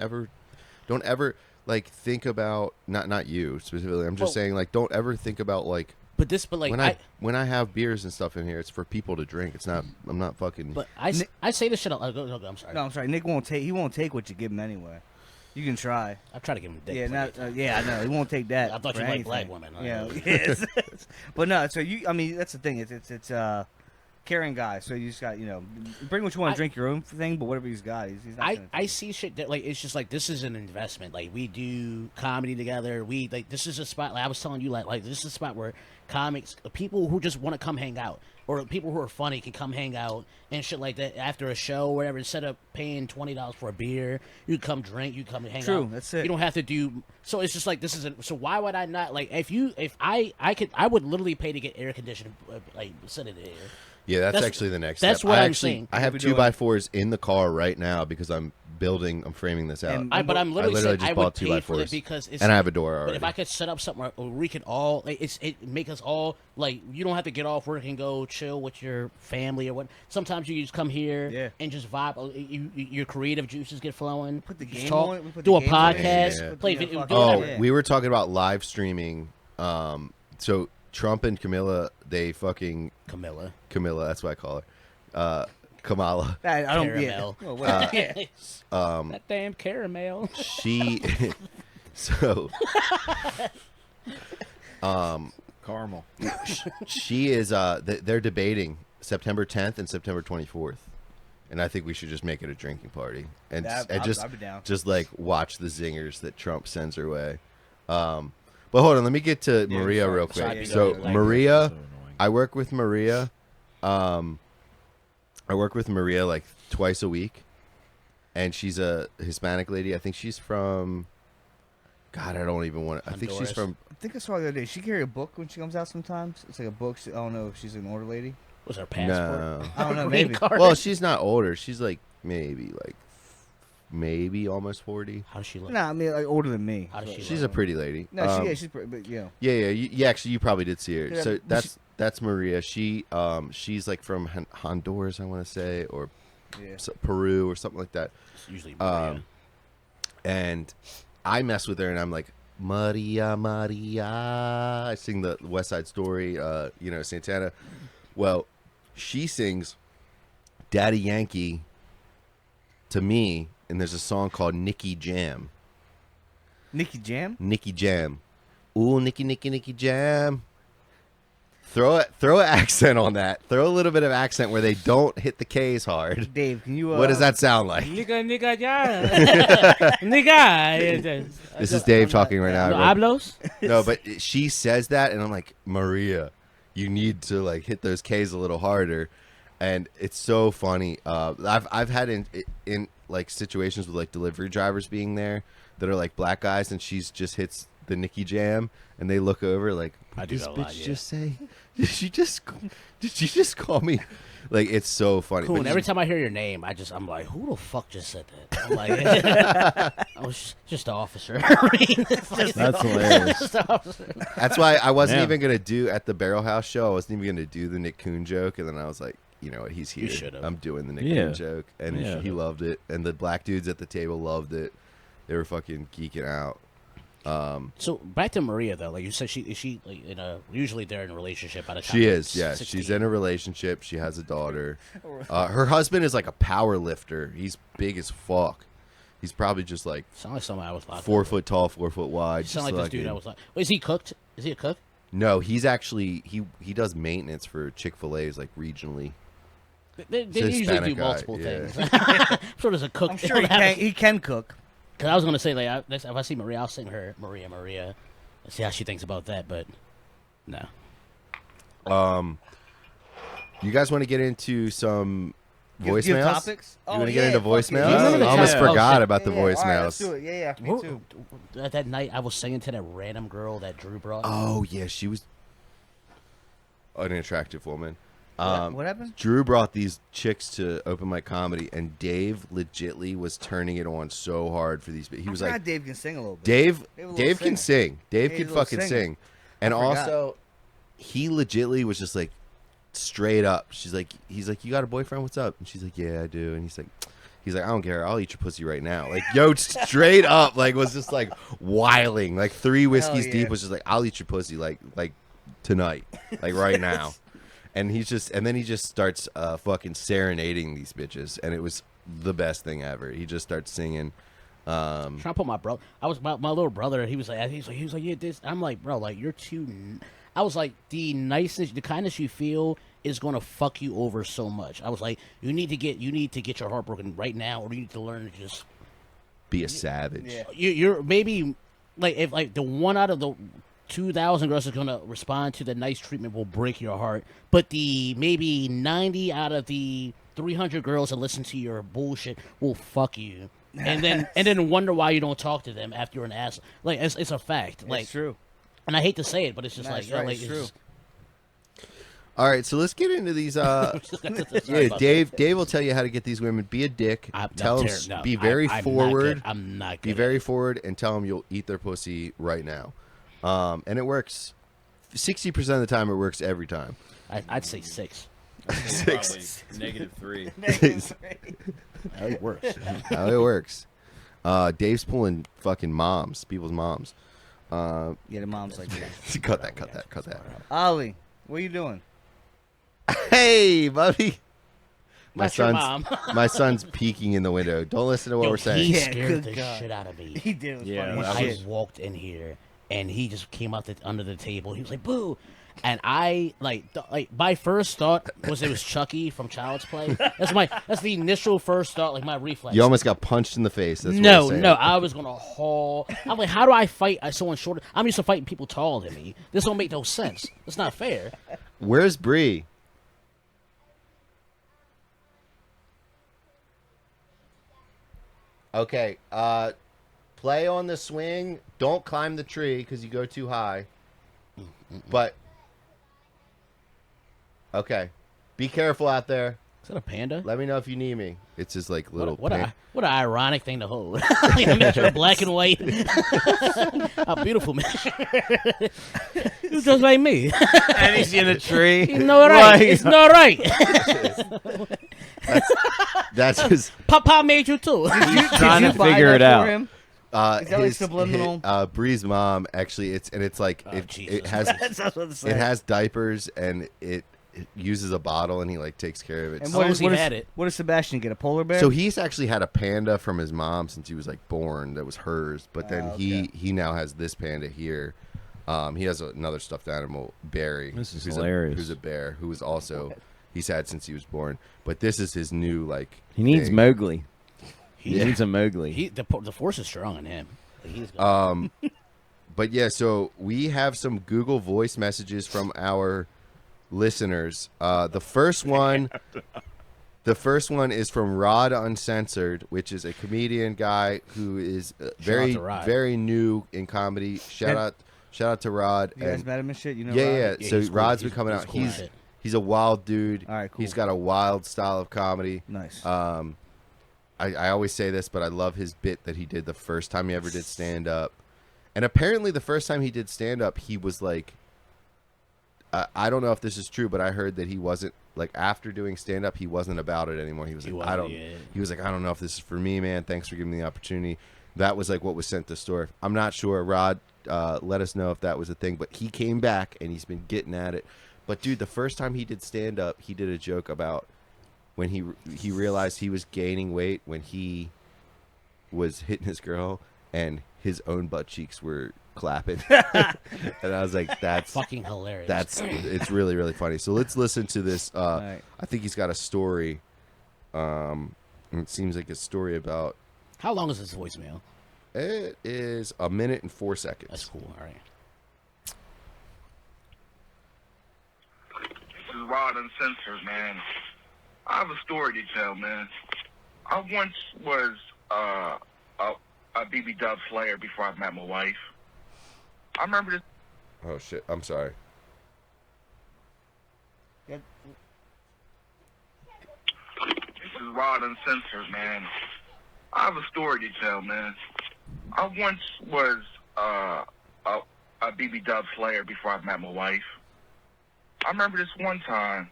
ever like think about not you specifically. I'm just Well- saying like don't ever think about like but like when I have beers and stuff in here, it's for people to drink. It's not. I'm not fucking. But I say this shit. Go, I'm sorry. No, I'm sorry. Nick won't take. He won't take what you give him anyway. You can try. I try to give him dick. Yeah, plenty not, of yeah, I know. He won't take that. I thought for you liked anything. black women. Yeah, yes. But no. So you, I mean, that's the thing. It's caring guy. So you just got bring what you want to drink your own thing, but whatever he's got, he's not. I see shit that like it's just like this is an investment. Like we do comedy together. We like this is a spot. Like I was telling you, like this is a spot where comics, people who just want to come hang out, or people who are funny can come hang out and shit like that after a show or whatever. Instead of paying $20 for a beer, you come drink, you come hang out. True, that's it. You don't have to do. So it's just like this isn't. So why would I not like if I would literally pay to get air conditioning like sit in the air. Yeah, that's That's- actually the next that's step. what I I'm actually, saying. I have We're doing- 2x4s in the car right now because I'm framing this out. And- But I'm literally, literally saying just I bought would pay for 2x4s. it because it's. And I have a door But already. if I could set up something where we could all, like, it make us all like you don't have to get off work and go chill with your family or what. Sometimes you just come here Yeah. and just vibe. Your creative juices get flowing. Put the You game talk, on it. We put do the a games on it. podcast. Yeah. Play Put the, video. fucking- Do Oh, Yeah. we were talking about live streaming. So Trump and Camilla, they fucking Camilla. That's what I call her. Kamala. I don't. Caramel. Yeah. Oh, whatever. That damn caramel. She. So. Caramel. She is. They're debating September 10th and September 24th, and I think we should just make it a drinking party and I'd be down. just like watch the zingers that Trump sends her way. But hold on, let me get to Maria sorry. real quick. Sorry, So like- Maria, So annoying. I work with Maria. I work with Maria like twice a week, and she's a Hispanic lady. I think she's from. God, I don't even want to. I think she's Honduras. from. I think I saw the other day. She carry a book when she comes out. Sometimes it's like a book. I don't know if she's an older lady. Was her passport? No. I don't know. Green Maybe. card? Well, she's not older. She's like maybe almost 40. How does she look? No, I mean like older than me. How does she She's a pretty lady. No, she's pretty, but Yeah. You actually, you probably did see her. Yeah, So but that's Maria. She's like from Honduras, I want to say, or yeah. Peru or something like that. It's usually Maria. And I mess with her, and I'm like, Maria, Maria. I sing the West Side Story, Santana. Well, she sings Daddy Yankee to me, and there's a song called Nicky Jam. Nicky Jam. Nicky Jam. Ooh, Nicky Jam. Throw an accent on that. Throw a little bit of accent where they don't hit the K's hard. Dave, can you? What does that sound like? Nigga, yeah. Nigga. This is Dave talking right now. everyone. Hablos? No, but she says that, and I'm like, Maria, you need to like hit those K's a little harder, and it's so funny. I've had in like situations with like delivery drivers being there that are like black guys, and she's just hits the Nicky Jam, and they look over like, I what do this that a bitch lot, yeah. just say? Did she just call me? Like, it's so funny. Cool. But And every time I hear your name, I'm like, who the fuck just said that? I'm like, I was just the officer. That's hilarious. Just the officer. that's why I wasn't Yeah. even gonna do at the Barrel House show. I wasn't even gonna do the Nick Coon joke, and then I was like, you know what? He's here. should've. I'm doing the Nick Yeah. Coon joke, and Yeah. he loved it. And the black dudes at the table loved it. They were fucking geeking out. So back to Maria though, like you said, is she like in a usually they're in a relationship by the time She they're is, yeah. 16. She's in a relationship. She has a daughter. Her husband is like a power lifter. He's big as fuck. He's probably just like Sound like somebody I was locked 4 up. foot tall, 4 foot wide. Sound just like this dude I fucking- was like. Wait, is he cooked? Is he a cook? No, he's actually he does maintenance for Chick-fil-A's like regionally. They He's a usually do Hispanic guy, multiple yeah. things. I'm sure there's a cook. I'm sure he can cook. Because I was gonna say like if I see Maria, I'll sing her Maria. See how she thinks about that, but no. You guys want to get into some Give voicemails? topics. You want to get into fuck voicemails? yeah. Do you remember the I almost chat? Oh, forgot shit. about the Yeah, yeah. All right, let's voicemails. do it. Yeah, me too. That night I was singing to that random girl that Drew brought. Oh yeah, she was an attractive woman. What happened? Drew brought these chicks to open mic comedy, and Dave legitly was turning it on so hard for these. He was like, Dave can sing a little bit. Dave Dave a little Dave can singer. sing. Dave Dave's can a little fucking singer. sing. And I forgot. also, he legitly was just like straight up. He's like, you got a boyfriend? What's up? And she's like, yeah, I do. And he's like, He's like, I don't care. I'll eat your pussy right now. Like, yo, straight up, like, was just like wiling. Like 3 whiskeys deep was just like, I'll eat your pussy like tonight, like right now. And then he just starts fucking serenading these bitches, and it was the best thing ever. He just starts singing. Trying to put my brother. I was my little brother. He was like, yeah, this. I'm like, bro, like you're too. I was like, the niceness, the kindness you feel is gonna fuck you over so much. I was like, you need to get your heart broken right now, or you need to learn to just be a savage. Yeah. You're maybe like if like the one out of the 2,000 girls is gonna respond to the nice treatment will break your heart, but the maybe 90 out of the 300 girls that listen to your bullshit will fuck you. And then wonder why you don't talk to them after you're an ass. Like it's a fact. Like It's true. And I hate to say it, but it's just That's like, right, like it's true. All right, so let's get into these. Yeah, Dave will tell you how to get these women. Be a dick. Tell them. Be very forward. I'm not good. Be very forward and tell them you'll eat their pussy right now. And it works. 60% of the time, it works every time. I'd say 6. Six. -3. How it works. How it works. Dave's pulling fucking people's moms. Yeah, the mom's like, yeah. Cut that. Ollie, what are you doing? Hey, buddy. Not your mom. My son's peeking in the window. Don't listen to what we're saying. He Yeah, scared good the God. shit out of me. He did. It was Yeah, funny When as I shit. walked in here, and he just came out under the table. He was like, "Boo!" And I like my first thought was it was Chucky from Child's Play. That's the initial first thought, like my reflex. You almost got punched in the face. That's what No, I'm saying. no, I was gonna haul. I'm like, how do I fight someone shorter? I'm used to fighting people taller than me. This don't make no sense. It's not fair. Where's Bree? Okay, play on the swing. Don't climb the tree because you go too high. But okay, be careful out there. Is that a panda? Let me know if you need me. It's just like little. What an ironic thing to hold. Like a picture of black and white. How beautiful, man. He's just like me. And he's in a tree. It's not right. It's not right. That's his. Papa made you too. He's trying to Buy figure that it for out. him? Is that like subliminal? Bree's mom actually. It's like Oh, it Jesus. has That's what I was about to say. it has diapers and it uses a bottle and he like takes care of it. And How long has he what had it? What does Sebastian get? A polar bear? So he's actually had a panda from his mom since he was like born that was hers, but then okay. he now has this panda here. He has another stuffed animal, Barry, This is who's hilarious. who's a bear who is also he's had since he was born. But this is his new like. He needs thing. Mowgli. He Yeah. needs a Mowgli. The force is strong in him. Like, he's got- But yeah, so we have some Google Voice messages from our listeners. The first one is from Rod Uncensored, which is a comedian guy who is very to Rod. very new in comedy. Shout out to Rod. you guys And met him and shit? You know yeah, Rod? yeah. Yeah, So he's cool. Rod's been He's- coming he's out. cool as shit. He's a wild dude. All right, cool. He's got a wild style of comedy. Nice. I always say this, but I love his bit that he did the first time he ever did stand up. And apparently the first time he did stand up, he was like, I don't know if this is true, but I heard that he wasn't like after doing stand up, he wasn't about it anymore. He was like, I don't know if this is for me, man. Thanks for giving me the opportunity. That was like what was sent to store. I'm not sure. Rod, let us know if that was a thing, but he came back and he's been getting at it. But dude, the first time he did stand up, he did a joke about when he realized he was gaining weight when he was hitting his girl and his own butt cheeks were clapping. And I was like, that's fucking hilarious. it's really, really funny. So let's listen to this. right. I think he's got a story. And it seems like a story about How long is this voicemail? it is 1 minute and 4 seconds. That's cool. All right. This is Rod Uncensored, man. I have a story to tell, man. I once was a BB Dub Slayer before I met my wife. I remember this. Oh shit! I'm sorry. This is Rod Uncensored, man. I have a story to tell, man. I once was a BB Dub Slayer before I met my wife. I remember this one time,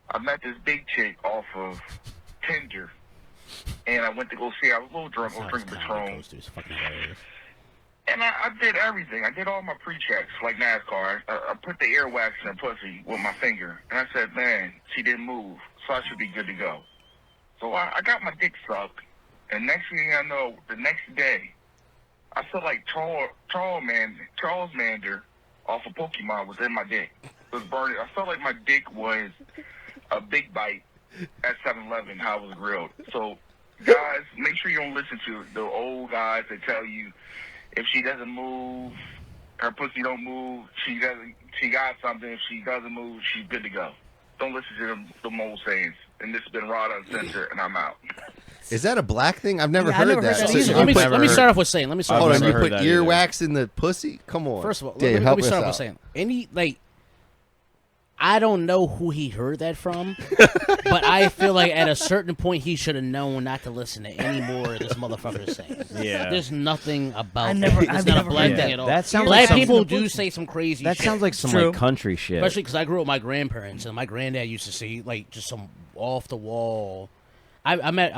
I met this big chick off of Tinder. and I went to go see her. I was a little drunk. I was drinking Patron. It's fucking hilarious. And I did everything. I did all my pre-checks, like NASCAR. I put the earwax in her pussy with my finger. And I said, man, she didn't move, so I should be good to go. So I got my dick sucked. And next thing I know, the next day, I felt like Charles Mander off of Pokemon was in my dick. It was burning. I felt like my dick was a big bite at 7-Eleven, how it was grilled. So, guys, make sure you don't listen to the old guys that tell you if she doesn't move, her pussy don't move, she got something. If she doesn't move, she's good to go. Don't listen to the old sayings. And this has been Rod Uncensored, and I'm out. Is that a black thing? I've never heard never that. heard that So either. Let me start off with saying. Let me start. Hold off on, with you saying. put that either. earwax in the pussy? Come on. First of all, Dave, let help me us start off out. with saying I don't know who he heard that from, but I feel like at a certain point he should have known not to listen to any more of this motherfucker is saying. Yeah. There's nothing about I've that. never It's not a black heard thing that. at all. That sounds black like people something- do say some crazy That shit. sounds like some True. like country shit. Especially because I grew up with my grandparents, and my granddad used to say like just some off the wall. I met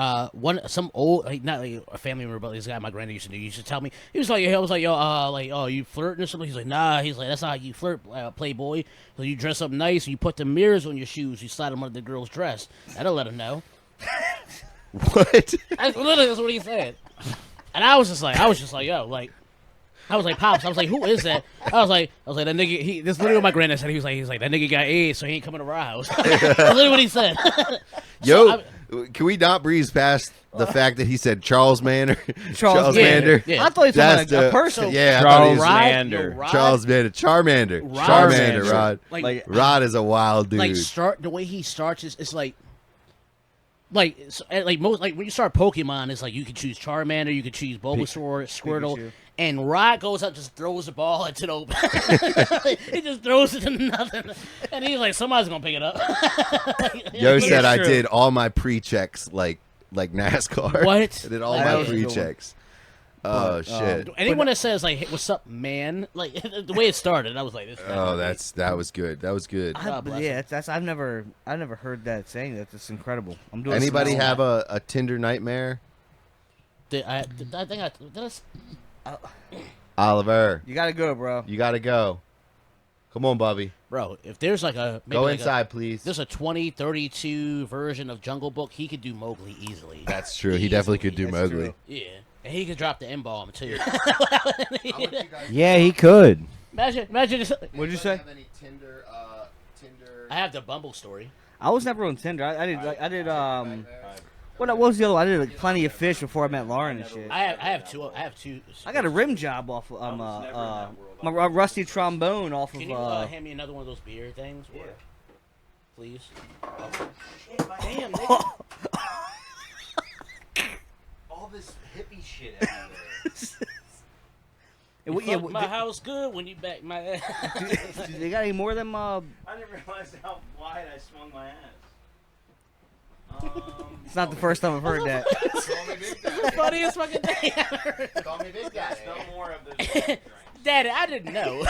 some old not like a family member, but this guy my granddad used to do. He used to tell me he was like, yo, you flirting or something? He's like, nah. He's like, that's not how you flirt, playboy. So you dress up nice, and you put the mirrors on your shoes, you slide them under the girl's dress. That'll let him know. What? That's what he said. And I was just like, yo, like. I was like, Pops. I was like, who is that? I was like, that nigga. This literally what my granddad said. He was like, that nigga got AIDS, so he ain't coming to our house. That's literally what he said. Yo, can we not breeze past the fact that he said Charles Mander? Charles Mander. Yeah. I thought he was That's talking about a the- person. Yeah, I thought he Charles was Mander. Charles Mander. Charmander. Rod- Charmander, Rod- Rod. Like Rod is a wild dude. like the way he starts is it's like most like when you start Pokemon, it's like you can choose Charmander, you can choose Bulbasaur, Squirtle, Pikachu. and Rod goes up, just throws the ball into the open. He just throws it into nothing, and he's like, somebody's gonna pick it up. Yo said I true. did all my pre-checks like NASCAR. What? I did all That my was a good one. pre-checks. Oh shit. Anyone that says like, hey, "What's up, man?" Like the way it started, I was like, "This." Oh, that was good. That was good. God bless Yeah, him. that's I've never heard that saying. That's incredible. I'm doing. Anybody some- have a Tinder nightmare? I think I did. Oliver, You gotta go, bro. you gotta go. Come on, Bubby. Bro, if there's like a maybe Go like inside, please. there's a 2032 version of Jungle Book, he could do Mowgli easily. That's true. He definitely could do That's Mowgli. true. Yeah, and he could drop the M-bomb too. Yeah, he could. Imagine just. What'd you say? any Tinder? I have the Bumble story. I was never on Tinder. I did what was the other one? I did like, Plenty of Fish before I met Lauren and shit. I have two. I got a rim job off of my rusty trombone off of Can you hand me another one of those beer things? Yeah. Please. Damn, nigga. All this hippie shit everywhere. You yeah, fucked my house good when you back my ass. they got any more of them? I didn't realize how wide I swung my ass. It's not the first time I've heard that. the funniest fucking thing I heard. No more of this. Daddy, I didn't know.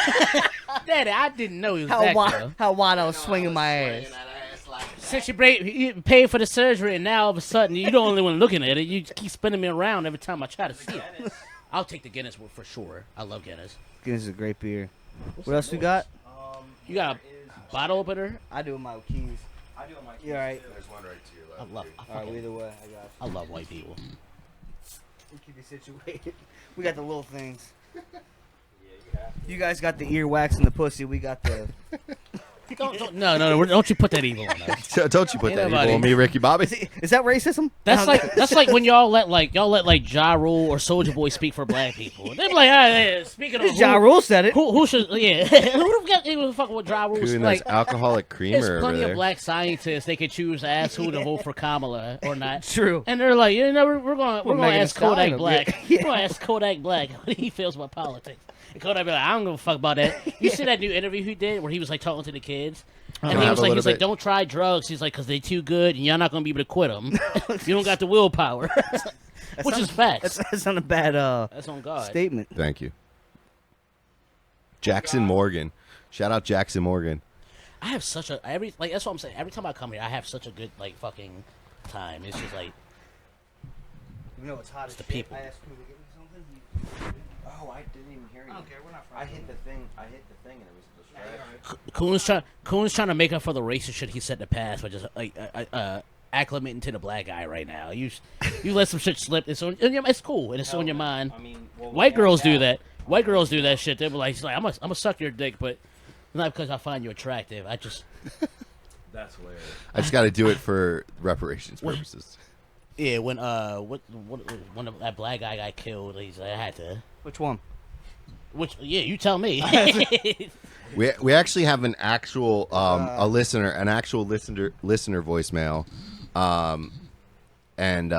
Daddy, I didn't know he was back there. How wide I was swinging my ass. Since you paid for the surgery, and now all of a sudden you're the only one looking at it. You keep spinning me around every time I try to see it. I'll take the Guinness one for sure. I love Guinness. Guinness is a great beer. What else we got? You got a bottle opener? I do with my keys. I do on my You all right? There's one right to your I left. love. All right, either way, I got. I love white people. We'll keep you situated. We got the little things. You guys got the earwax and the pussy. We got the. No, don't you put that evil on us. Don't you put Ain't that evil nobody- on me, Ricky Bobby. Is that racism? That's like when y'all let Ja Rule or Soldier Boy speak for black people. They're like, hey, speaking of Ja Rule said it. who should who the fuck with Ja Rule? Doing Like, that alcoholic creamer there's over plenty there. of black scientists. They could choose to ask who to vote for Kamala or not. True. And they're like, we're gonna Megan ask Thee Kodak Stallion. Black. Yeah. We're gonna ask Kodak Black what he feels about politics. And Kodak be like, I don't give a fuck about that. You see that new interview he did where he was like talking to the kids, and he have was a like, little bit. don't try drugs. He's like, because they too good, and you're not gonna be able to quit them. You don't got the willpower, which is facts. That's not a bad That's on God. statement. Thank you. Jackson Morgan. Shout out Jackson Morgan. I have such a that's what I'm saying. Every time I come here, I have such a good like fucking time. It's just like You know it's hot as the shit. people. I asked him to get me something. Oh, I didn't even hear you. I don't care. We're not I friends. hit the thing. And it was a distraction. Coon's trying to make up for the racist shit he said in the past, but just acclimating to the black guy right now. You let some shit slip. It's cool, and it's on your mind. I mean, White girls do that. White girls do that shit. They're like, I'm gonna suck your dick, but not because I find you attractive. I just That's hilarious. I just got to do it for reparations purposes. yeah. When that black guy got killed, I had to. Which one? Which you tell me. We actually have an actual an actual listener voicemail, and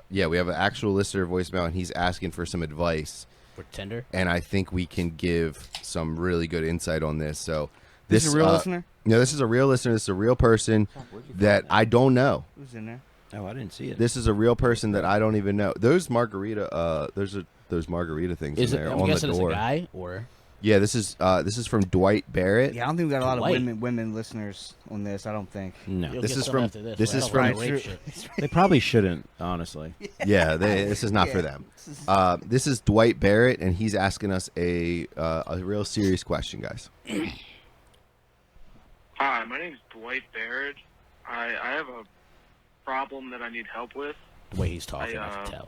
we have an actual listener voicemail, and he's asking for some advice. For Tinder. And I think we can give some really good insight on this. So This is a real listener? No, this is a real listener. This is a real person that I don't know. Who's in there? Oh, I didn't see it. This is a real person that I don't even know. Those margarita those margarita things Is in it? there I'm on the guessing door. it's a guy or. Yeah, this is from Dwight Barrett. Yeah, I don't think we got a lot of White. women listeners on this. I don't think. No, You'll This get is some from- after this but is I don't from- like rape shit. they probably shouldn't. Honestly, Yeah, this is not for them. This is Dwight Barrett, and he's asking us a real serious question, guys. Hi, my name's Dwight Barrett. I have a problem that I need help with. The way he's talking, I can I, tell.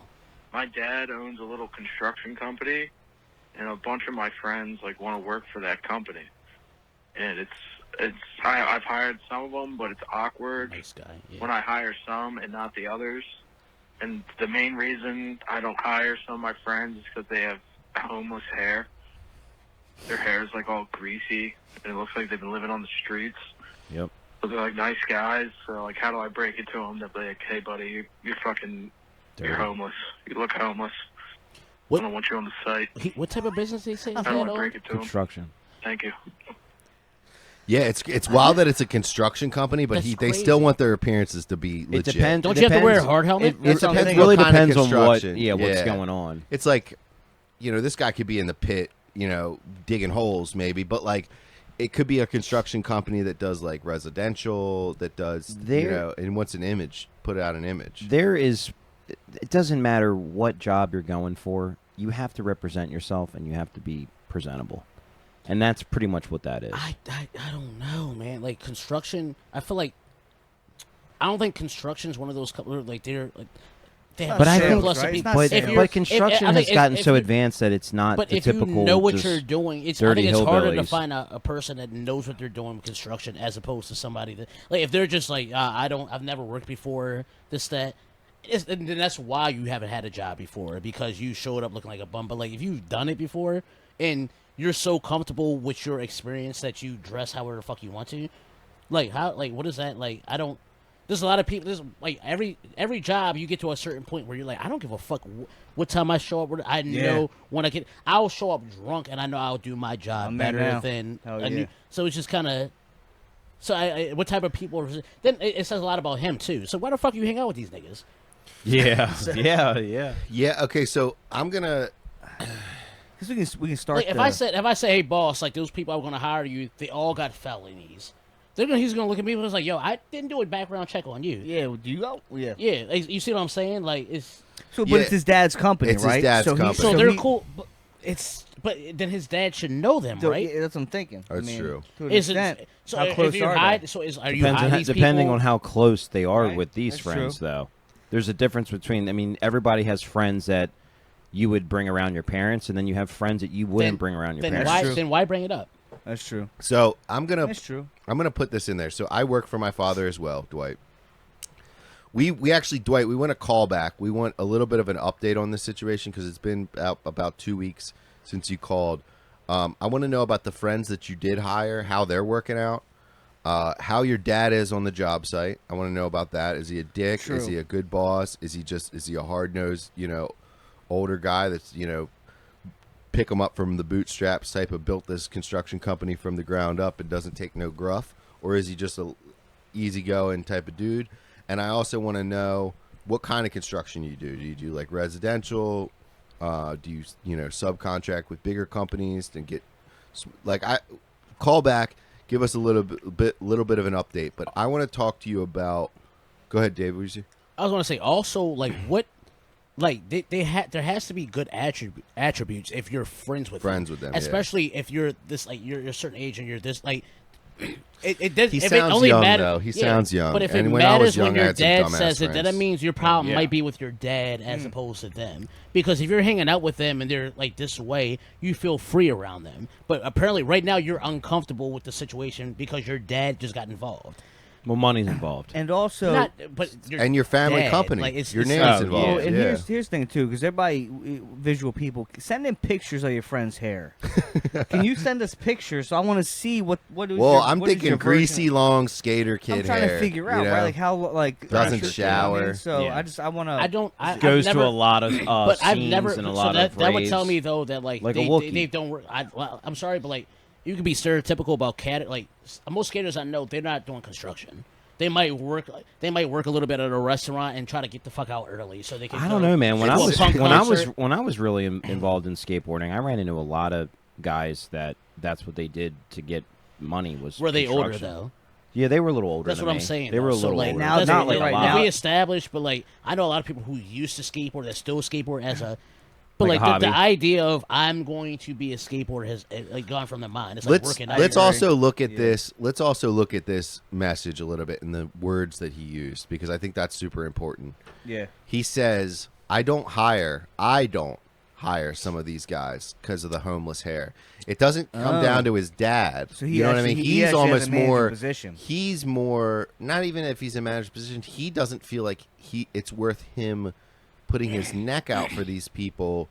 My dad owns a little construction company, and a bunch of my friends want to work for that company. And I've hired some of them, but it's awkward Nice guy. Yeah. when I hire some and not the others. And the main reason I don't hire some of my friends is because they have homeless hair. Their hair is all greasy, and it looks like they've been living on the streets. Yep. But they're nice guys, so how do I break it to them? They'll be like, hey buddy, you're homeless. You look homeless. What- I don't want you on the site. What type of business did he say? I don't want to break it to them. construction. Thank you. Yeah, it's wild that it's a construction company, but That's they crazy. still want their appearances to be legit. It depends. Don't you have to wear a hard helmet? It, That's what I'm it saying. really What kind of depends on what. construction? Yeah, what's Yeah. going on. It's like, this guy could be in the pit, digging holes maybe, but it could be a construction company that does residential, that does and wants an image, put out an image. There is. It doesn't matter what job you're going for. You have to represent yourself, and you have to be presentable, and that's pretty much what that is. I don't know, man. Construction, I feel I don't think construction is one of those couple they have But I certain think- plus of right? It's people. not But, sales. If you're- but construction I has think gotten if so you- advanced that it's not But the if you typical. know what just you're doing, I dirty think it's harder to hillbillies. find a person that knows what they're doing with construction as opposed to somebody that if they're just I've never worked before this that. And then that's why you haven't had a job before, because you showed up looking like a bum. But if you've done it before and you're so comfortable with your experience that you dress however the fuck you want to, what is that? I don't. There's a lot of people. There's every job you get to a certain point where you're I don't give a fuck what time I show up. I know when I get. I'll show up drunk and I know I'll do my job I'm there better now. than. Hell yeah. So it's just kind of. So what type of people? Then it says a lot about him too. So why the fuck you hang out with these niggas? Yeah, yeah. Yeah, okay, so I'm gonna Because we can start. If I say, hey boss, those people I'm gonna hire you, they all got felonies. He's gonna look at me and was yo, I didn't do a background check on you. yeah, do you go? Yeah. Yeah, you see what I'm saying? It's So, Yeah. but it's his dad's company, It's his right? dad's so company. so they're he- cool. But then his dad should know them, so, right? yeah, that's what I'm thinking. That's true. To an Is extent, it so? how close if you're are hide, they? so are you Depends hiding on, these depending people? on how close they are Right. with these That's friends, true. though. There's a difference between. I mean, everybody has friends that you would bring around your parents, and then you have friends that you wouldn't bring around your then parents. why? true. Then why bring it up? That's true. So I'm gonna That's true. put this in there. So I work for my father as well, Dwight. We actually, Dwight, we want a call back. We want a little bit of an update on this situation because it's been about 2 weeks since you called. I want to know about the friends that you did hire, how they're working out, how your dad is on the job site. I want to know about that. Is he a dick? True. Is he a good boss? Is he a hard-nosed, older guy that's, pick him up from the bootstraps type of built this construction company from the ground up and doesn't take no gruff? Or is he just a easygoing type of dude? And I also want to know what kind of construction you do. Do you do residential? Do you subcontract with bigger companies and get call back, give us a little bit of an update. But I want to talk to you about. Go ahead, Dave. What did you say? I was going to say also what like there has to be good attributes if you're friends with them, yeah. especially if you're this like you're a certain age and you're this like. It does. He if sounds it only young, matter, though. He sounds young. But if And it when I was matters young, when I your had some dad dumbass says it, then that friends. means your problem Yeah. might be with your dad as opposed to them. Because if you're hanging out with them and they're like this way, you feel free around them. But apparently, right now, you're uncomfortable with the situation because your dad just got involved. Well, money's involved. And also, But And your family dad, company. like, Your it's- name's oh, involved. well, and yeah. here's the thing too, because everybody, visual people, send in pictures of your friend's hair. Can you send us pictures? So I want to see what is Well, your, I'm what is thinking your version greasy, of- long skater kid I'm trying hair. to figure out, you know? right? Like how, like Doesn't you know what I mean? shower. So Yeah. I want to. I don't. I, Goes I've never, to a lot of but I've scenes never. and a So lot that of that would tell raves. me though that like, Like a they Wookiee. don't work. I'm sorry, but like you can be stereotypical about cat. Like most skaters I know, they're not doing construction. They might work. They might work a little bit at a restaurant and try to get the fuck out early so they can. I go don't know, man. When to I a was punk concert. when I was really involved in skateboarding, I ran into a lot of guys that's what they did to get money was. Were they older construction. though? Yeah, they were a little older. That's than what I'm me. saying. They were a though. So, little like, older. now- that's not it. like Like, right now. we established, but like I know a lot of people who used to skateboard that still skateboard as a. But Like a like the hobby. idea of I'm going to be a skateboarder has like gone from their mind. It's like Let's working. let's out. also look at this. Let's also look at this message a little bit in the words that he used because I think that's super important. yeah. He says, I don't hire some of these guys because of the homeless hair. It doesn't come Oh. down to his dad. So he you know what I actually- mean? he He's actually has almost a manager more position. He's more not even if he's a manager position. He doesn't feel like it's worth him putting his neck out for these people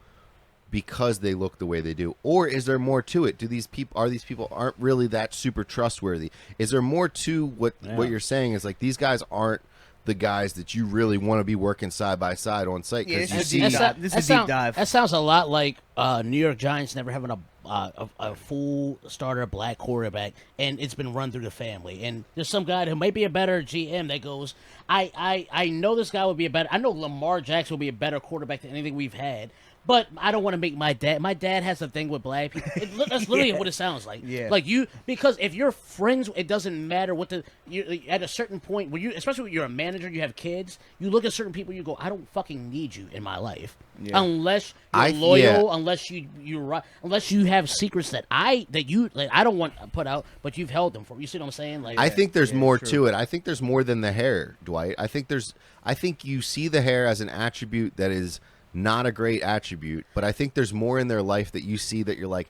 because they look the way they do. Or is there more to it? These people aren't really that super trustworthy? Is there more to what you're saying is like these guys aren't the guys that you really want to be working side by side on site Yeah, because it's you just see deep dive. This is a deep dive. That sounds a lot like New York Giants never having a full starter black quarterback, and it's been run through the family. And there's some guy who might be a better GM that goes, I know this guy would be a better. I know Lamar Jackson will be a better quarterback than anything we've had. But I don't want to make my dad. My dad has a thing with black people. That's literally what it sounds like. Yeah. Like because if you're friends, it doesn't matter what you at a certain point when you, especially when you're a manager, you have kids. You look at certain people, you go, I don't fucking need you in my life unless you're loyal, unless unless you have secrets that I don't want to put out, but you've held them for. You see what I'm saying? Like I think there's more true. to it. I think there's more than the hair, Dwight. I think you see the hair as an attribute that is not a great attribute, but I think there's more in their life that you see that you're like,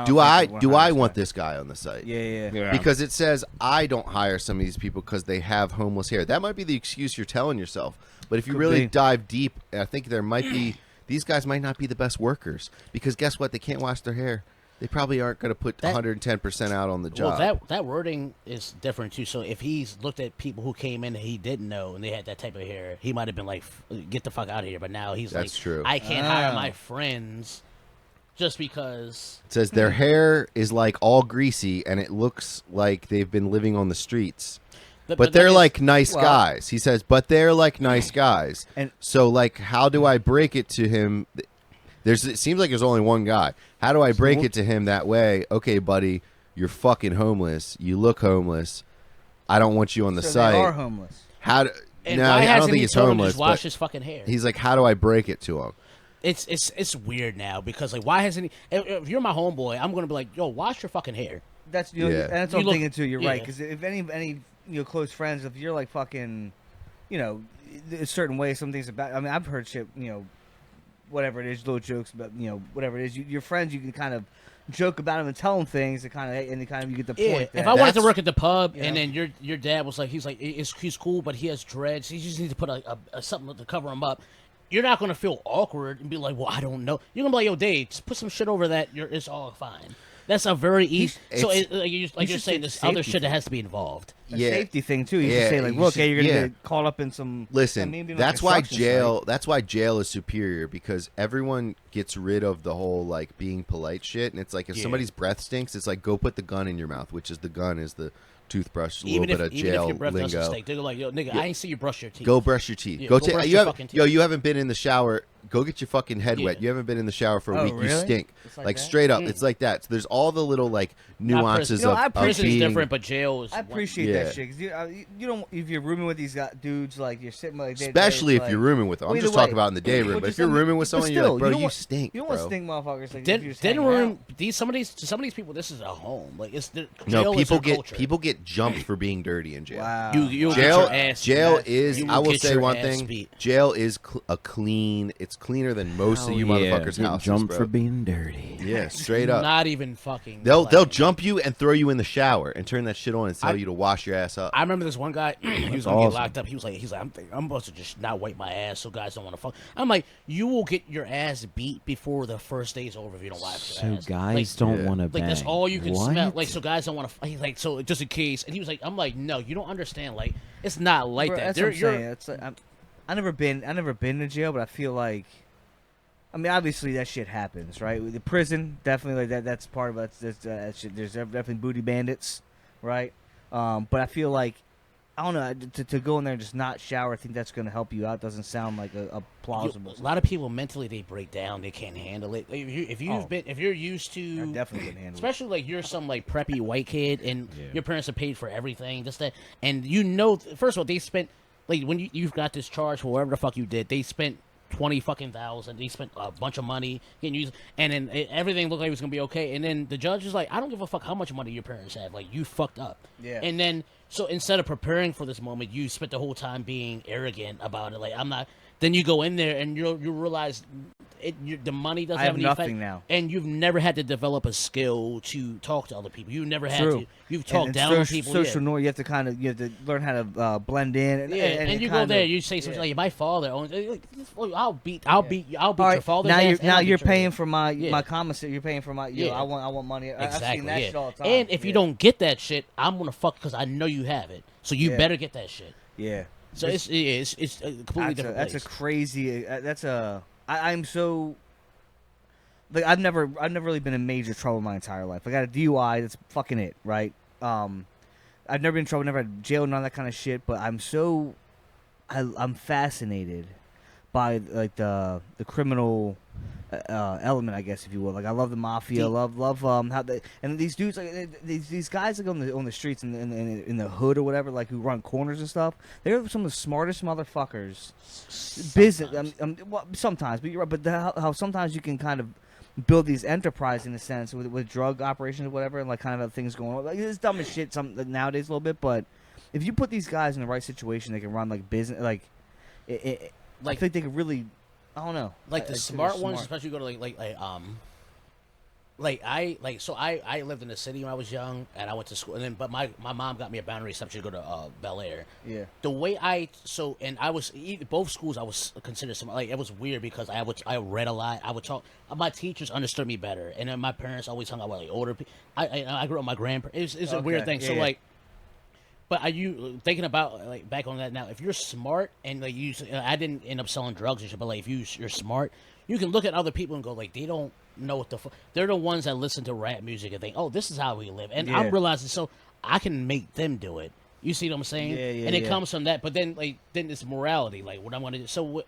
do I want this guy on the site? Yeah. Because it says I don't hire some of these people because they have homeless hair. That might be the excuse you're telling yourself. But if you Could really be. dive deep, I think there might be these guys might not be the best workers because guess what? They can't wash their hair. They probably aren't going to put 110% out on the job. Well, that wording is different too. So if he's looked at people who came in that he didn't know and they had that type of hair, he might have been like, "Get the fuck out of here." But now he's That's like, true. I can't hire my friends just because. It says their hair is like all greasy and it looks like they've been living on the streets. But they're that is- like nice guys. He says, but they're like nice guys. And- So like, how do I break it to him? It seems like there's only one guy. How do I break it to him that way? Okay, buddy, you're fucking homeless. You look homeless. I don't want you on the So site. they are homeless. How do, And no, why I hasn't don't think he he's told him to homeless. just wash But his fucking hair? he's like, how do I break it to him? It's weird now because like why hasn't he? If you're my homeboy, I'm gonna be like, yo, wash your fucking hair. That's and that's what You I'm look- thinking too. You're right, yeah. because if any close friends, if you're like fucking, a certain way, some things about. I mean, I've heard shit, whatever it is, little jokes about, whatever it is. Your friends, you can kind of joke about them and tell them things, and you get the point. If that- I wanted to That's- work at the pub Yeah. and then your dad was like, he's cool, but he has dreads. He just needs to put a something to cover him up. You're not gonna feel awkward and be like, well, I don't know. You're gonna be like, yo, Dave, just put some shit over that. It's all fine. That's a very easy. So you're should saying say this safety other shit that thing. has to be involved. a Yeah. safety thing too. You Yeah, should say like, you look, should- hey, you're gonna yeah. get caught up in some. Listen, maybe like that's why construction jail. site. That's why jail is superior because everyone gets rid of the whole like being polite shit, and it's like if Yeah. somebody's breath stinks, it's like go put the gun in your mouth, which is the gun is the toothbrush, a Even little if bit of jail your breath doesn't lingo. stink, they're like, yo, nigga, I ain't see you brush your teeth. Go brush your teeth. Yeah, go go brush you your have, fucking yo, teeth. you haven't been in the shower. Go get your fucking head Yeah. wet. You haven't been in the shower for a Oh, week. You really? stink. It's like Like that? straight up, it's like that. So there's all the little like Not nuances prison. You know, I of appreciate- Prison's being different, but jail is. I appreciate Yeah. that shit because you don't if you're rooming with these dudes like you're sitting like Especially if like, you're rooming with them. I'm well, just either talking way. about in the day room. Well, But if just, you're I mean, rooming with but someone, still, you're like, bro, don't you want- stink. You don't bro. want stink motherfuckers like if Then you're just hanging room out. some of these people. This is a home. Like it's the No, jail is people their get culture. people get jumped for being dirty in jail. Wow. You Jail, get your ass. jail beat. is. You I will get say your one ass thing. beat. Jail is a clean. It's cleaner than most of you motherfuckers' houses, Jumped bro. for being dirty. Yeah, straight up. Not even fucking. They'll playing. jump you and throw you in the shower and turn that shit on and tell I- you to wash your ass up. I remember this one guy. He was gonna awesome. get locked up. He was like, I'm supposed to just not wipe my ass so guys don't want to fuck. I'm like, you will get your ass beat before the first day's over if you don't wipe your So ass. guys Like, don't Yeah. want to like bang. that's all you can What? smell. Like so guys don't want to. He's like, so just in case. And he was like, I'm like, no, you don't understand. Like it's not like Bro, that. that's what I'm saying. It's like, I never been to jail, but I feel like, I mean, obviously that shit happens, right? The prison definitely like that. That's part of it. That shit. There's definitely booty bandits, right? But I feel like I don't know to go in there and just not shower. I think that's going to help you out. Doesn't sound like a plausible. A lot of people mentally they break down. They can't handle it. Like, if you're used I to definitely can handle it. especially like you're some like preppy white kid and your parents are paid for everything, just that, and you know, first of all, they spent like when you've got this charge for whatever the fuck you did, they spent 20 fucking thousand. They spent a bunch of money getting used, and then everything looked like it was gonna be okay. And then the judge is like, I don't give a fuck how much money your parents have. Like you fucked up. Yeah. And then so instead of preparing for this moment, you spent the whole time being arrogant about it. Like I'm not. Then you go in there and you realize the money doesn't I have any nothing effect, now. and you've never had to develop a skill to talk to other people. You've never had True. to. You've And talked down on people. Social yeah. norm. You have to learn how to blend in. And, Yeah, and you go there, you say something like, "My father owns." Like, I'll beat All your right, father's now ass. you're and I'll now beat you're your paying ass. for my Yeah. commissary. You're paying for my. Yeah. I want money. I've seen Exactly. that Yeah. shit all the time. And if you Yeah. don't get that shit, I'm gonna fuck because I know you have it. So you Yeah. better get that shit. yeah. So it's a completely different That's a place. crazy. That's a. I'm so. Like I've never really been in major trouble my entire life. I got a DUI. That's fucking it, right? I've never been in trouble. Never had jail, none of that kind of shit. But I'm so. I'm fascinated by like the criminal element, I guess, if you will. Like I love the mafia. Love how they and these dudes like these guys like on the streets in the hood or whatever, like who run corners and stuff. They're some of the smartest motherfuckers. Business, well, sometimes, but you're right. But how sometimes you can kind of build these enterprise in a sense with drug operations or whatever, and like kind of things going on. Like it's dumb as shit nowadays a little bit, but if you put these guys in the right situation, they can run like business. Like, I think they could really. I don't know. Like I the think smart they're ones, smart. especially go to I lived in the city when I was young, and I went to school, and then but my mom got me a boundary reception to go to Bel Air. Yeah. The way I was both schools I was considered smart. Like it was weird because I read a lot. I would talk. My teachers understood me better, and then my parents always hung out with like older people. I grew up with my grandparents. It's a weird thing. Yeah, So yeah. like. But are you thinking about like back on that now? If you're smart and like I didn't end up selling drugs and shit, but like if you're smart, you can look at other people and go like they don't know what the fuck. They're the ones that listen to rap music and think, oh, this is how we live, and Yeah. I'm realizing so I can make them do it. You see what I'm saying? Yeah, yeah, and it yeah. comes from that. But then it's morality, like what I want to do. So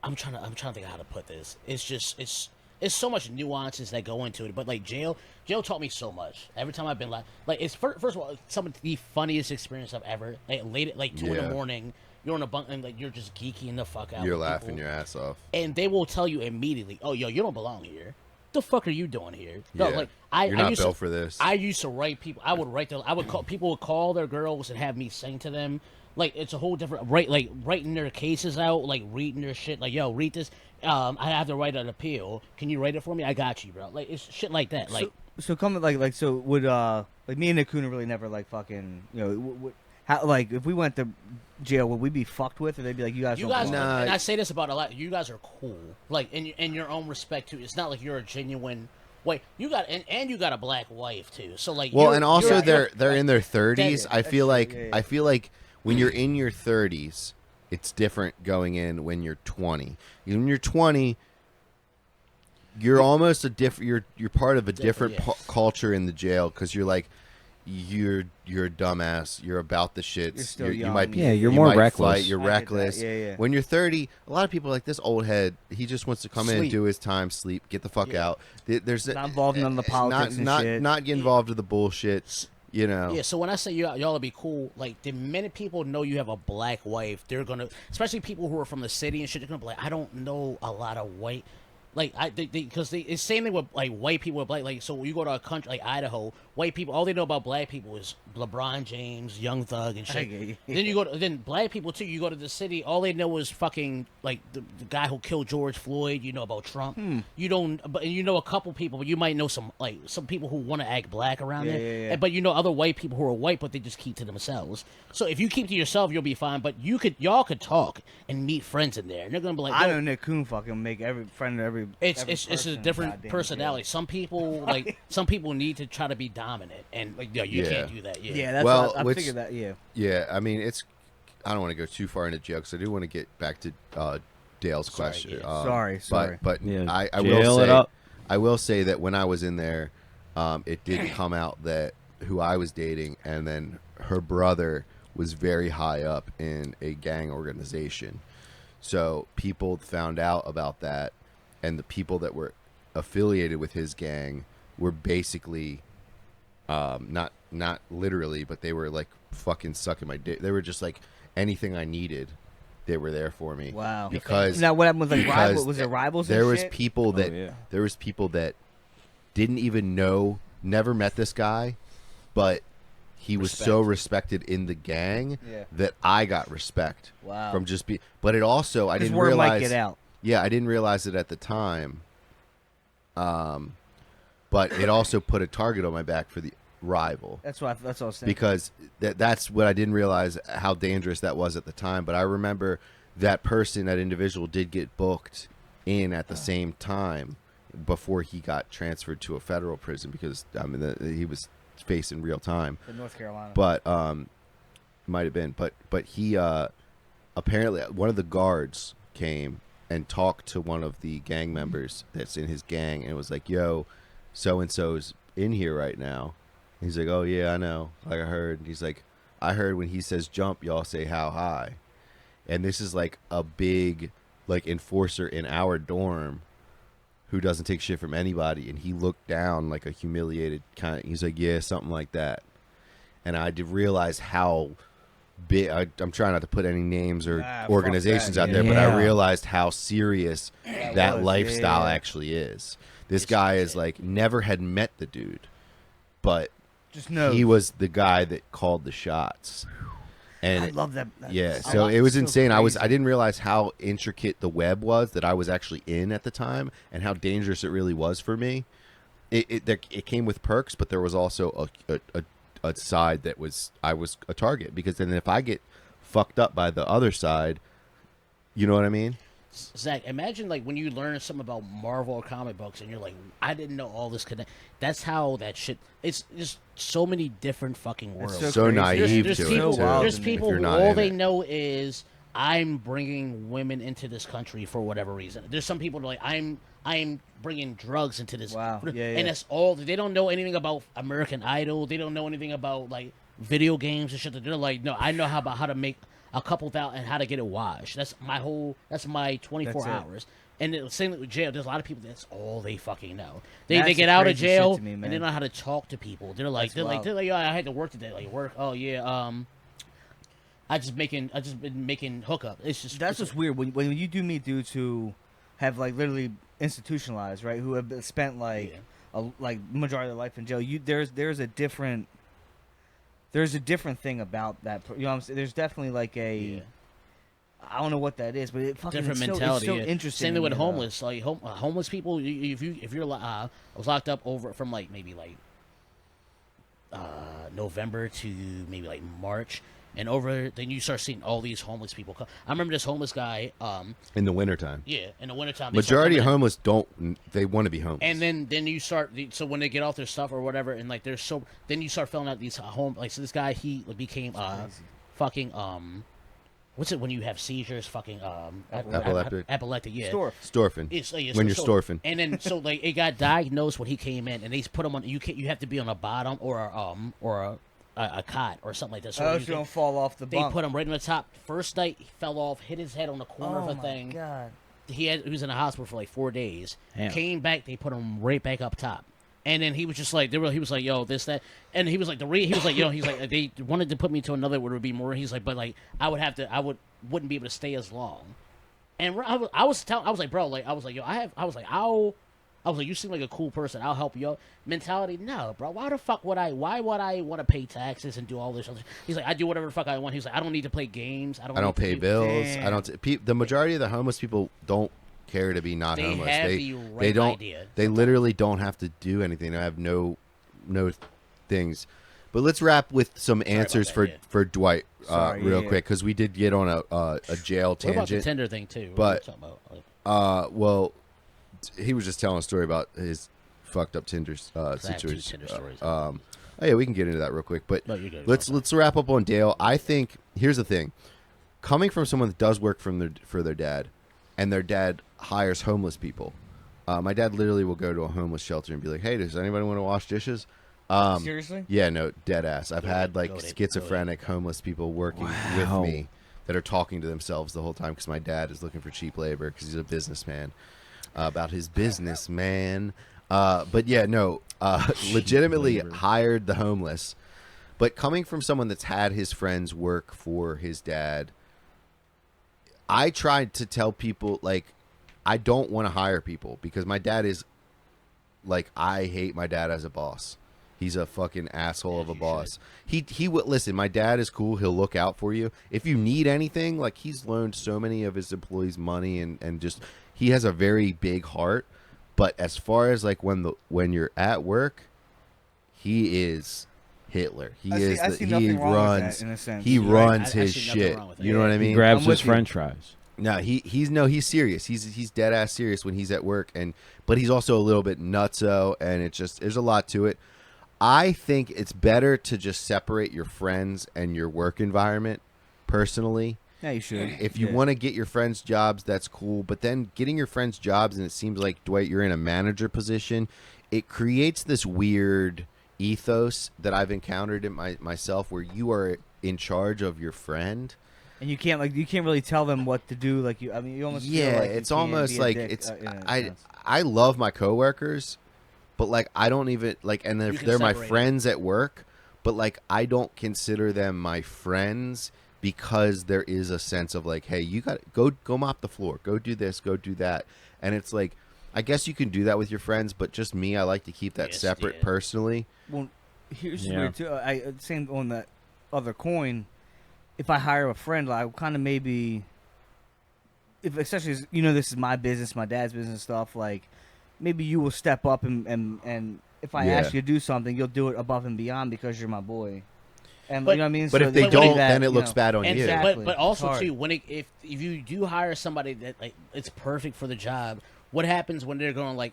I'm trying to think of how to put this. It's just it's so much nuances that go into it. But like jail taught me so much. Every time I've been like it's first of all some of the funniest experience I've ever late at like 2 in Yeah. the morning. You're on a bunk and like you're just geeking the fuck out. You're with laughing people, your ass off. and they will tell you immediately, "Oh, yo, you don't belong here. The fuck are you doing here?" No, Yeah. like You're not used built to, for this. I used to write people. I would write I would call people would call their girls and have me sing to them. Like it's a whole different writing their cases out, like reading their shit. Like, yo, read this. I have to write an appeal. Can you write it for me? I got you, bro. Like it's shit like that. Like So coming like so would like me and Nakuna really never like fucking how like if we went to jail would we be fucked with or they'd be like you guys you don't guys, belong? Nah. and I say this about a lot. You guys are cool, like in your own respect too. It's not like you're a genuine. Wait, you got and you got a black wife too. So like, Well, you're- and also you're- they're in their 30s. That- I feel true, like yeah, yeah. I feel like when you're in your 30s, it's different going in when you're 20. When you're 20, you're almost a different. You're part of a different yeah. culture in the jail because you're like. You're a dumbass. You're about the shits. You're still You young. might be. Yeah, you're you more might reckless. Fight, you're I get that. reckless. Yeah. When you're 30, a lot of people are like this old head. He just wants to come in, Sleep. do his time, sleep, get the fuck Yeah. out. There's Not involved in none of the politics and shit. Not get involved with the bullshit. You know. Yeah, so when I say y'all will be cool, like the minute people know you have a black wife, they're gonna, especially people who are from the city and shit, they're gonna be like, I don't know a lot of white, like because it's same thing with like white people with black, like so you go to a country like Idaho, white people all they know about black people is LeBron James, Young Thug, and shit. Okay. Then you go to then black people too. You go to the city, all they know is fucking like the guy who killed George Floyd. You know about Trump. You don't, but you know a couple people, but you might know some people who want to act black around there. Yeah. But you know other white people who are white, but they just keep to themselves. So if you keep to yourself, you'll be fine. But y'all could talk and meet friends in there, and they're gonna be like, I "Yo, know Nick Coon fucking make every friend of every. it's every a person in the different goddamn personality. jail. Some people some people need to try to be dominant, and like you Yeah. can't do that. Yeah, that's Well, what I which- figured that. Yeah. Yeah, I mean, I don't want to go too far into jail because I do want to get back to Dale's Sorry, question. yeah. Sorry. But Yeah, I jail will it say, up. I will say that when I was in there, it did come out that who I was dating, and then her brother was very high up in a gang organization. So people found out about that, and the people that were affiliated with his gang were basically not literally, but they were like fucking sucking my dick. They were just like anything I needed, they were there for me. Wow. Because Now what happened with like because rivals? Was there rivals? there and was shit? people that yeah. there was people that didn't even know, never met this guy, but he was so respected in the gang Yeah. that I got respect Wow. from just be. But it also I His didn't word might realize. get out. Yeah, I didn't realize it at the time. But it also put a target on my back for the rival. That's what I was saying. Because that's what I didn't realize how dangerous that was at the time. But I remember that person, that individual, did get booked in at the same time before he got transferred to a federal prison because I mean he was facing real time. For North Carolina. But might have been. But he apparently one of the guards came and talked to one of the gang members that's in his gang and was like, "Yo, so and so's in here right now." He's like, "Oh yeah, I know. Like I heard." He's like, "I heard when he says jump, y'all say how high." And this is like a big like enforcer in our dorm who doesn't take shit from anybody, and he looked down like a humiliated kind of. He's like, "Yeah, something like that." And I did realize how big. I'm trying not to put any names or fuck organizations that, out there, yeah. but I Yeah. realized how serious that was, lifestyle yeah. actually is. This guy is like never had met the dude, but Just know he was the guy that called the shots. And I love that. yeah, I so love- it was so insane. crazy. I didn't realize how intricate the web was that I was actually in at the time, and how dangerous it really was for me. It came with perks, but there was also a side that I was a target, because then if I get fucked up by the other side, you know what I mean? Zach, imagine like when you learn something about Marvel or comic books, and you're like, I didn't know all this connect. That's how that shit. It's just so many different fucking worlds. so So crazy. naive there's to people, it too. wild there's to me. people If you're who not all in they it. know is I'm bringing women into this country for whatever reason. There's some people that are like I'm bringing drugs into this. Wow. Yeah, And yeah. that's all. They don't know anything about American Idol. They don't know anything about like video games and shit. They're like, no, I know about how to make a couple thousand and how to get it washed. That's my 24 That's it. hours. And the same with jail. There's a lot of people that's all they fucking know. They That's get the out of crazy jail shit to me, and man. they know how to talk to people. They're like That's wild. yo, I had to work today. Like work. Oh yeah. I just been making hookup. It's just That's it's what's weird when you do meet dudes who have like literally institutionalized, right? Who have spent like like majority of their life in jail. There's a different thing about that. You know what I'm saying? There's definitely like a Yeah. I don't know what that is, but it fucking different it's mentality. So, yeah. it's so interesting. Same to thing with me, though. homeless. Like homeless people. If you're I was locked up over from like maybe like November to maybe like March. And then you start seeing all these homeless people come. I remember this homeless guy. In the wintertime. Yeah, in the wintertime. they start Majority of coming in. homeless they want to be homeless. And then you start. So when they get off their stuff or whatever, and like there's then you start filling out these home. Like so, this guy he became fucking what's it when you have seizures? Fucking Epileptic. Epileptic, yeah. Storfin. It's when you're so, storfing. And then so like it got diagnosed when he came in, and they put him on. You have to be on a bottom or a cot or something like that. So Oh, you so you don't fall off the They bunk. put him right on the top. First night, he fell off, hit his head on the corner Oh of a my thing. God. He was in the hospital for like 4 days. Damn. Came back, they put him right back up top. And then he was just like, he was like, yo, this, that. And he was like, he was like, he's like, they wanted to put me to another where it would be more. He's like, but like, I wouldn't be able to stay as long. And I was like, bro, like, I was like, you seem like a cool person. I'll help you out. Mentality, no, bro. Why would I want to pay taxes and do all this other? He's like, I do whatever the fuck I want. He's like, I don't need to play games. I don't pay bills. Damn. I don't. The majority of the homeless people don't care to be not They homeless. have they the right they don't. idea. They literally don't have to do anything. They have no things. But let's wrap with some answers that, for yeah. for Dwight Sorry, real yeah. quick because we did get on a jail What about the tangent. Tinder thing too? But- What are you talking about? Like, Well, he was just telling a story about his fucked up Tinder I have two situation. Tinder stories. Oh yeah, we can get into that real quick. But No, you're good. let's wrap up on Dale. I think here's the thing: coming from someone that does work for their dad, and their dad hires homeless people. My dad literally will go to a homeless shelter and be like, "Hey, does anybody want to wash dishes?" Seriously? Yeah, no, dead ass. I've had like goated, schizophrenic homeless people working with me that are talking to themselves the whole time because my dad is looking for cheap labor because he's a businessman. About his business, man. But yeah, no, legitimately hired the homeless. But coming from someone that's had his friends work for his dad, I tried to tell people, like, I don't want to hire people because my dad is, like, I hate my dad as a boss. He's a fucking asshole of a boss. He would listen. My dad is cool. He'll look out for you if you need anything. Like he's loaned so many of his employees money and just he has a very big heart. But as far as like when you're at work, he is Hitler. I see nothing wrong with that, in a sense. He You're right. runs I his see nothing shit. wrong with it. You know what I He mean? grabs I'm with his you. French fries. No, he's serious. He's dead ass serious when he's at work, but he's also a little bit nutso, and it's just there's a lot to it. I think it's better to just separate your friends and your work environment. Personally, Yeah, you should. if you want to get your friends jobs, that's cool. But then getting your friends jobs, and it seems like Dwight, you're in a manager position. It creates this weird ethos that I've encountered in myself, where you are in charge of your friend. And you can't really tell them what to do. Like you almost feel Yeah, like you it's can't almost be a like dick, it's in a I sense. I love my coworkers, but like I don't even like, and if can they're my separate it. friends at work, but like I don't consider them my friends because there is a sense of like, hey, you got to go mop the floor, go do this, go do that, and it's like I guess you can do that with your friends, but just me, I like to keep that Yes, separate yeah. personally. Well, here's Yeah. weird too. Same on that other coin. If I hire a friend, like, I kind of maybe, if especially as, this is my business, my dad's business stuff. Like, maybe you will step up and if I Yeah. ask you to do something, you'll do it above and beyond because you're my boy. And But- you know what I mean. But So if they when don't, you- then it you looks know. bad on And you. Exactly. but also It's hard. too, when if you do hire somebody that like it's perfect for the job, what happens when they're going like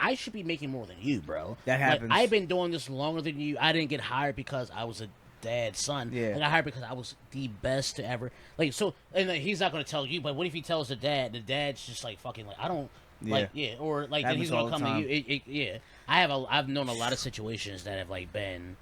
I should be making more than you, bro. That Like, happens. I've been doing this longer than you. I didn't get hired because I was a dad's son. Yeah. I got hired because I was the best to ever like. So and like, he's not going to tell you, but what if he tells the dad? The dad's just like fucking like I don't. Like or like then Happens he's all gonna the come to time. you. Yeah, I've known a lot of situations that have like been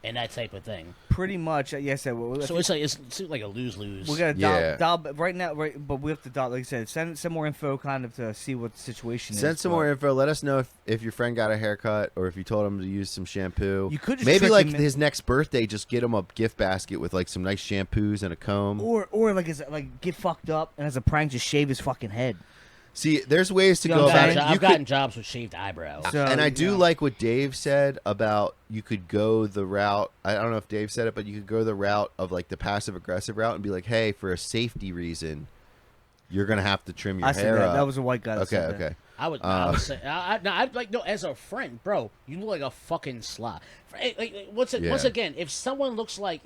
in that type of thing. Pretty much, yes. So it's like a lose. we got to Yeah. dial right now, right? But we have to dial. Like I said, send some more info, kind of to see what the situation is. Send some but more info. Let us know if your friend got a haircut or if you told him to use some shampoo. You could just maybe trick like him in- his next birthday, just get him a gift basket with like some nice shampoos and a comb. Or like get fucked up and as a prank, just shave his fucking head. See, there's ways to You go know what I'm about saying? it. You I've gotten could, jobs with shaved eyebrows. So, and I do you know. like what Dave said about you could go the route. I don't know if Dave said it, but you could go the route of like the passive aggressive route and be like, hey, for a safety reason, you're gonna have to trim your I said hair that. up. That was a white guy. That okay. said that. Okay. I would say, I'd like no as a friend, bro. You look like a fucking slob. Once Yeah. again, if someone looks like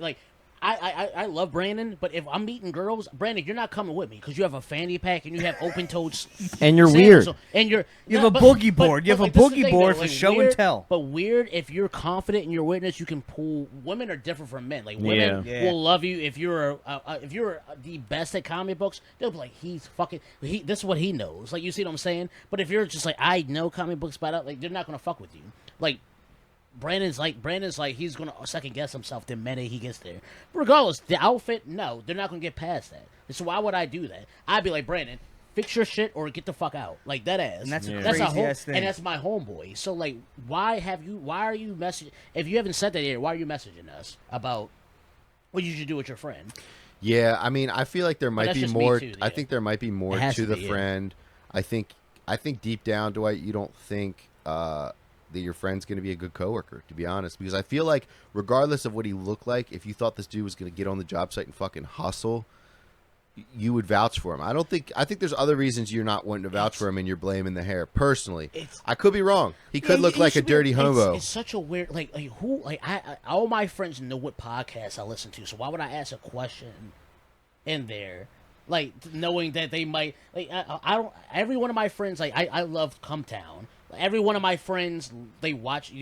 I love Brandon, but if I'm meeting girls, Brandon, you're not coming with me because you have a fanny pack and you have open-toed And you're sandals, weird. and You have a boogie board. You have a like, this is the boogie thing, board though, for like, show weird, and tell. But weird if you're confident in your witness, you can pull. Women are different from men. Like women Yeah. will love you if you're the best at comic books. They'll be like, he's fucking. This is what he knows. Like you see what I'm saying? But if you're just like, I know comic books, but like they're not gonna fuck with you. Like. Brandon's like he's gonna second guess himself the minute he gets there. Regardless, the outfit, no, they're not gonna get past that. So why would I do that? I'd be like, Brandon, fix your shit or get the fuck out, like that ass. And that's a that's crazy ass thing. and that's my homeboy. So like, why are you messaging? If you haven't said that yet, why are you messaging us about what you should do with your friend? Yeah, I mean, I feel like there might that's be just me more. too, I yeah. think there might be more It has to to the be, yeah. friend. I think deep down, Dwight, you don't think that your friend's going to be a good coworker, to be honest, because I feel like regardless of what he looked like, if you thought this dude was going to get on the job site and fucking hustle, you would vouch for him. I think there's other reasons you're not wanting to vouch for him, and you're blaming the hair. Personally, I could be wrong. He could look like a dirty hobo. It's such a weird who I all my friends know what podcasts I listen to, so why would I ask a question in there? Like knowing that they might I don't. Every one of my friends I love Come Town. Every one of my friends they watch it,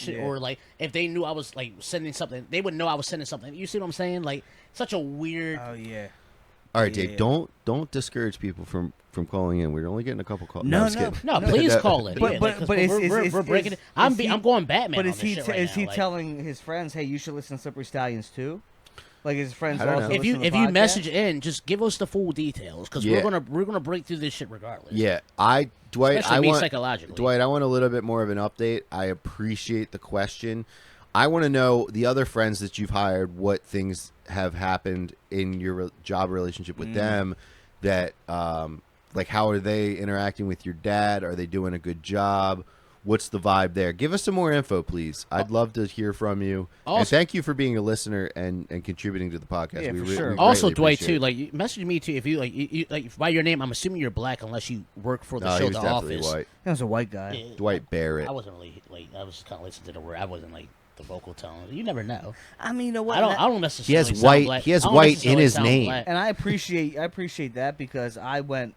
Yeah. or like if they knew I was like sending something, they would know I was sending something. You see what I'm saying? Like such a weird. Oh yeah. All right, Dave, Yeah. don't discourage people from calling in. We're only getting a couple calls. No, I'm just no. kidding. No, please call it. But- Yeah, but- 'cause but is- we're is- breaking is- it. I'm is he- I'm going Batman. But on is this he shit right is now, he like- telling his friends, hey, you should listen to Slippery Stallions too? Like his friends I don't also know. If you listen to if the you podcast? message in, just give us the full details because Yeah. we're gonna break through this shit regardless. Yeah, Dwight, Especially I me want psychologically. Dwight, I want a little bit more of an update. I appreciate the question. I want to know the other friends that you've hired, what things have happened in your job relationship with them that like how are they interacting with your dad? Are they doing a good job? What's the vibe there? Give us some more info, please. I'd love to hear from you. And Also- thank you for being a listener and contributing to the podcast. Yeah, we for re- sure. we Also, greatly Dwight appreciate too. it. Like, you message me too if you like by your name. I'm assuming you're black unless you work for the No, he show was The definitely Office. white. That was a white guy. Yeah, Dwight Barrett. I wasn't really like I was just kind of listening to the word. I wasn't like the vocal tone. You never know. I mean, you know what? I don't necessarily. He has sound white- Black. he has I don't white in necessarily his sound name. black. And I appreciate that because I went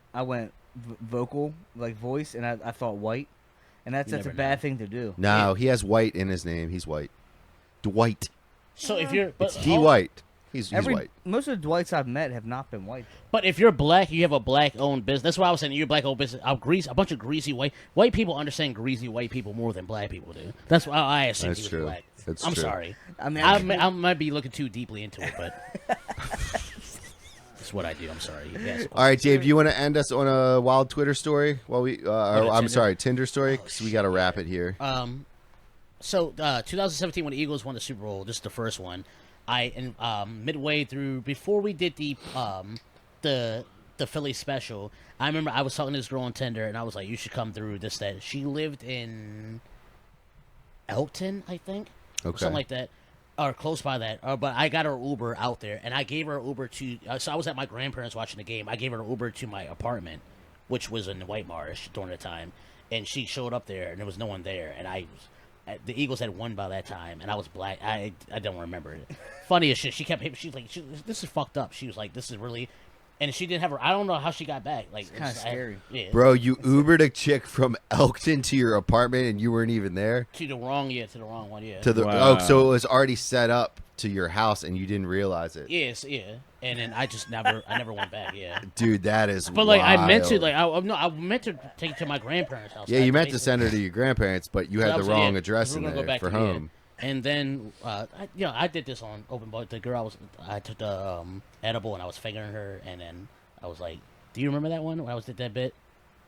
vocal like voice, and I thought white, and that's a never bad know. thing to do. No, he has white in his name. He's white. Dwight. So if you're, but, It's D. White. He's white. Most of the Dwights I've met have not been white. But if you're black, you have a black-owned business. That's why I was saying you're black-owned business. A bunch of greasy white people understand greasy white people more than black people do. That's why I assumed That's he was true. black. That's I'm true. sorry. I mean, I might be looking too deeply into it, but that's what I do. I'm sorry. Yes. All right, Dave, do you want to end us on a wild Twitter story while we I'm Tinder? sorry, Tinder story, because we got to wrap it here. So 2017 when the Eagles won the Super Bowl, this is the first one. Midway through before we did the Philly special, I remember I was talking to this girl on Tinder and I was like, you should come through this that. She lived in Elkton, I think. Or Okay. something like that. Or close by that. But I got her Uber out there and I gave her Uber to so I was at my grandparents watching the game. I gave her an Uber to my apartment, which was in White Marsh during the time. And she showed up there and there was no one there and the Eagles had won by that time, and I was black. I don't remember it. Funny as shit. She kept hitting. She's like, "This is fucked up." She was like, "This is really," and she didn't have her. I don't know how she got back. Like, kinda scary. Yeah, Bro, you Ubered a chick from Elkton to your apartment and you weren't even there? to the wrong one. Yeah, To the Wow. so it was already set up to your house and you didn't realize it. yes, yeah. And then I never went back. Yeah, Dude, that is but like I meant to, wild. I meant to take it to my grandparents' house. Yeah, you meant to send her to your grandparents, but you had the wrong address in there for home. And then, I did this on open bar. The girl I took the edible and I was fingering her, and then I was like, "Do you remember that one when I did that bit?"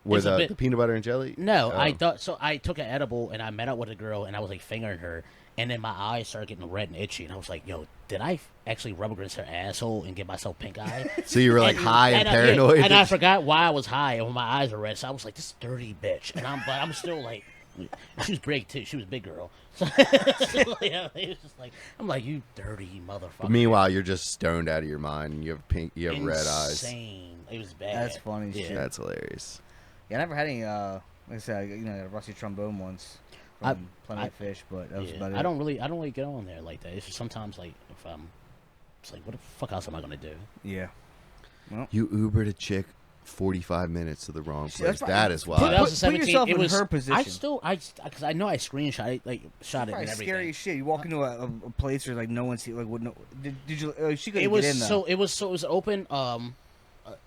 With It's a bit- the peanut butter and jelly? No, Oh. I thought so. I took an edible and I met up with a girl and I was like fingering her, and then my eyes started getting red and itchy, and I was like, "Yo, did I actually rub against her asshole and get myself pink eye?" So you were like high and yeah, paranoid? and I forgot why I was high and when my eyes were red. So I was like, "This dirty bitch," but I'm still like, she was big too. She was a big girl. So it was just like, I'm like, "You dirty motherfucker." But meanwhile, you're just stoned out of your mind and you have red eyes. Insane. It was bad. That's funny as Yeah. shit. That's hilarious. Yeah, I never had any. Like I said, I got a rusty trombone once from Plenty of Fish, but that was about it. I don't really get on there like that. It's just sometimes like if It's like, what the fuck else am I gonna do? Yeah. Well, You Ubered a chick 45 minutes to the wrong See, place. that's That why- is Put wild. 2017, yourself it in was, her position. because I know I screenshot it, like shot it probably and everything. scary as shit. You walk into a place where like no one's like what? No, did you? She couldn't It was get in though. it was open.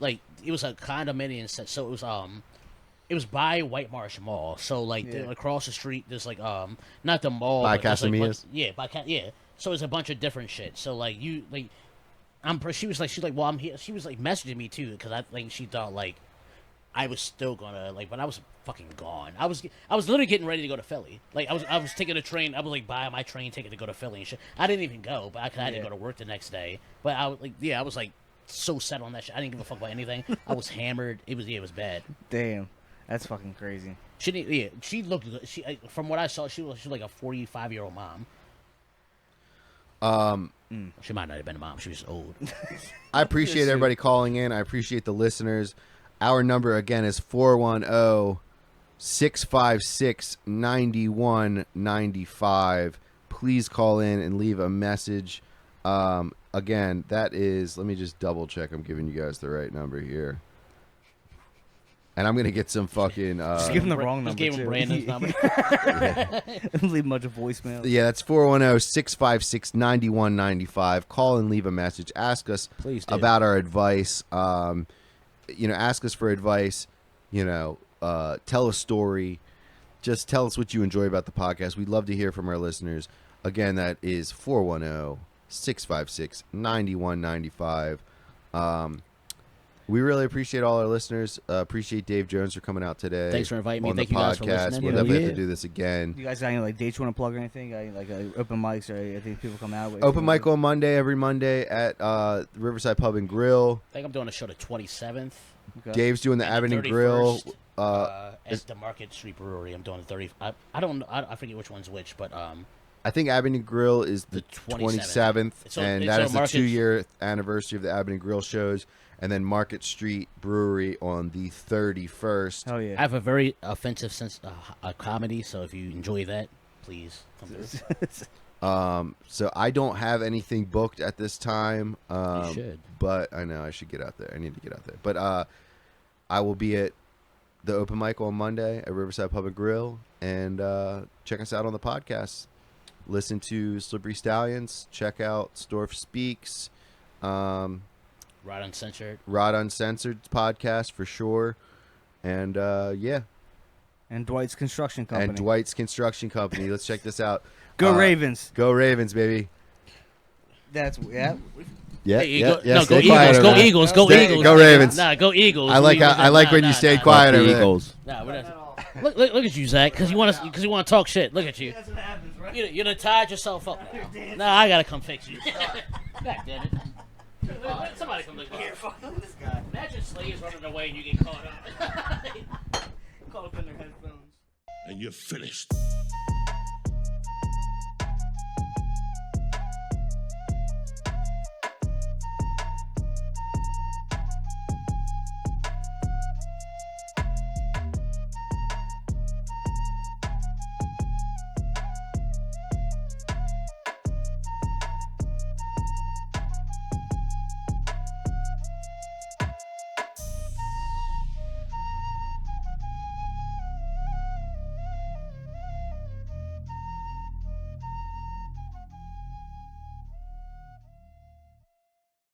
Like it was a condominium set, so it was by White Marsh Mall. So like Yeah. across the street, there's like not the mall, By but there's, like, Casamia's? yeah, yeah. So it's a bunch of different shit. So like she's like, well, I'm here. She was like messaging me too because I think she thought like I was still gonna like, but I was fucking gone. I was literally getting ready to go to Philly. Like I was taking a train. I was like buying my train ticket to go to Philly and shit. I didn't even go, but I had to go to work the next day. But I was like, I was like so set on that shit. I didn't give a fuck about anything. I was hammered. It was bad. Damn, that's fucking crazy. She looked good. From what I saw, she was like a 45-year-old mom. She might not have been a mom. She was old. I appreciate everybody calling in. I appreciate the listeners. Our number again is 410-656-9195. Please call in and leave a message. Again, that is, let me just double check I'm giving you guys the right number here. And I'm going to get some fucking... Just give him the wrong number, Just gave him too. Brandon's number. Leave much of voicemail. Yeah, that's 410-656-9195. Call and leave a message. Ask us Please do. about our advice. Ask us for advice. Tell a story. Just tell us what you enjoy about the podcast. We'd love to hear from our listeners. Again, that is 410-656-9195. We really appreciate all our listeners. Appreciate Dave Jones for coming out today. Thanks for inviting me. on Thank the you guys for podcast. listening. We'll Hell definitely have yeah. to do this again. You guys got any like dates you want to plug or anything? Got any, like open mics or I think people come out with Open mic on Monday, every Monday at Riverside Pub and Grill. I think I'm doing a show the 27th. Okay. Dave's doing the and Avenue 31st, Grill. at the Market Street Brewery. I'm doing the 30. I don't know. I forget which one's which, but I think Avenue Grill is the 27th, So- and it's that a is the Market- 2-year anniversary of the Avenue Grill shows. And then Market Street Brewery on the 31st. Hell yeah. I have a very offensive sense of comedy. So if you enjoy that, please come through. So I don't have anything booked at this time. You should. But I know I should get out there. I need to get out there. But I will be at the open mic on Monday at Riverside Pub and Grill. And check us out on the podcast. Listen to Slippery Stallions. Check out Storf Speaks. Rod Uncensored. Rod Uncensored podcast for sure. And yeah. And Dwight's Construction Company. And Dwight's Construction Company. Let's check this out. Go Ravens. Go Ravens, baby. That's Yeah, Hey, yeah, go, yeah. no, Stay go quiet Eagles. over Go there. Eagles. Go Stay- Eagles. Go Ravens. Nah, go Eagles. I like Go how Eagles. I like Nah, when nah, you stay nah. quiet The over there. Eagles. Nah, we're not. Look at you, Zach, because you want to talk shit. Look at you. That's what happens, right? You done tied yourself up now. Nah, I gotta come fix you. God damn it. Somebody come look here. Fuck this guy. Imagine slaves running away and you get caught up. Caught up in their headphones. And you're finished.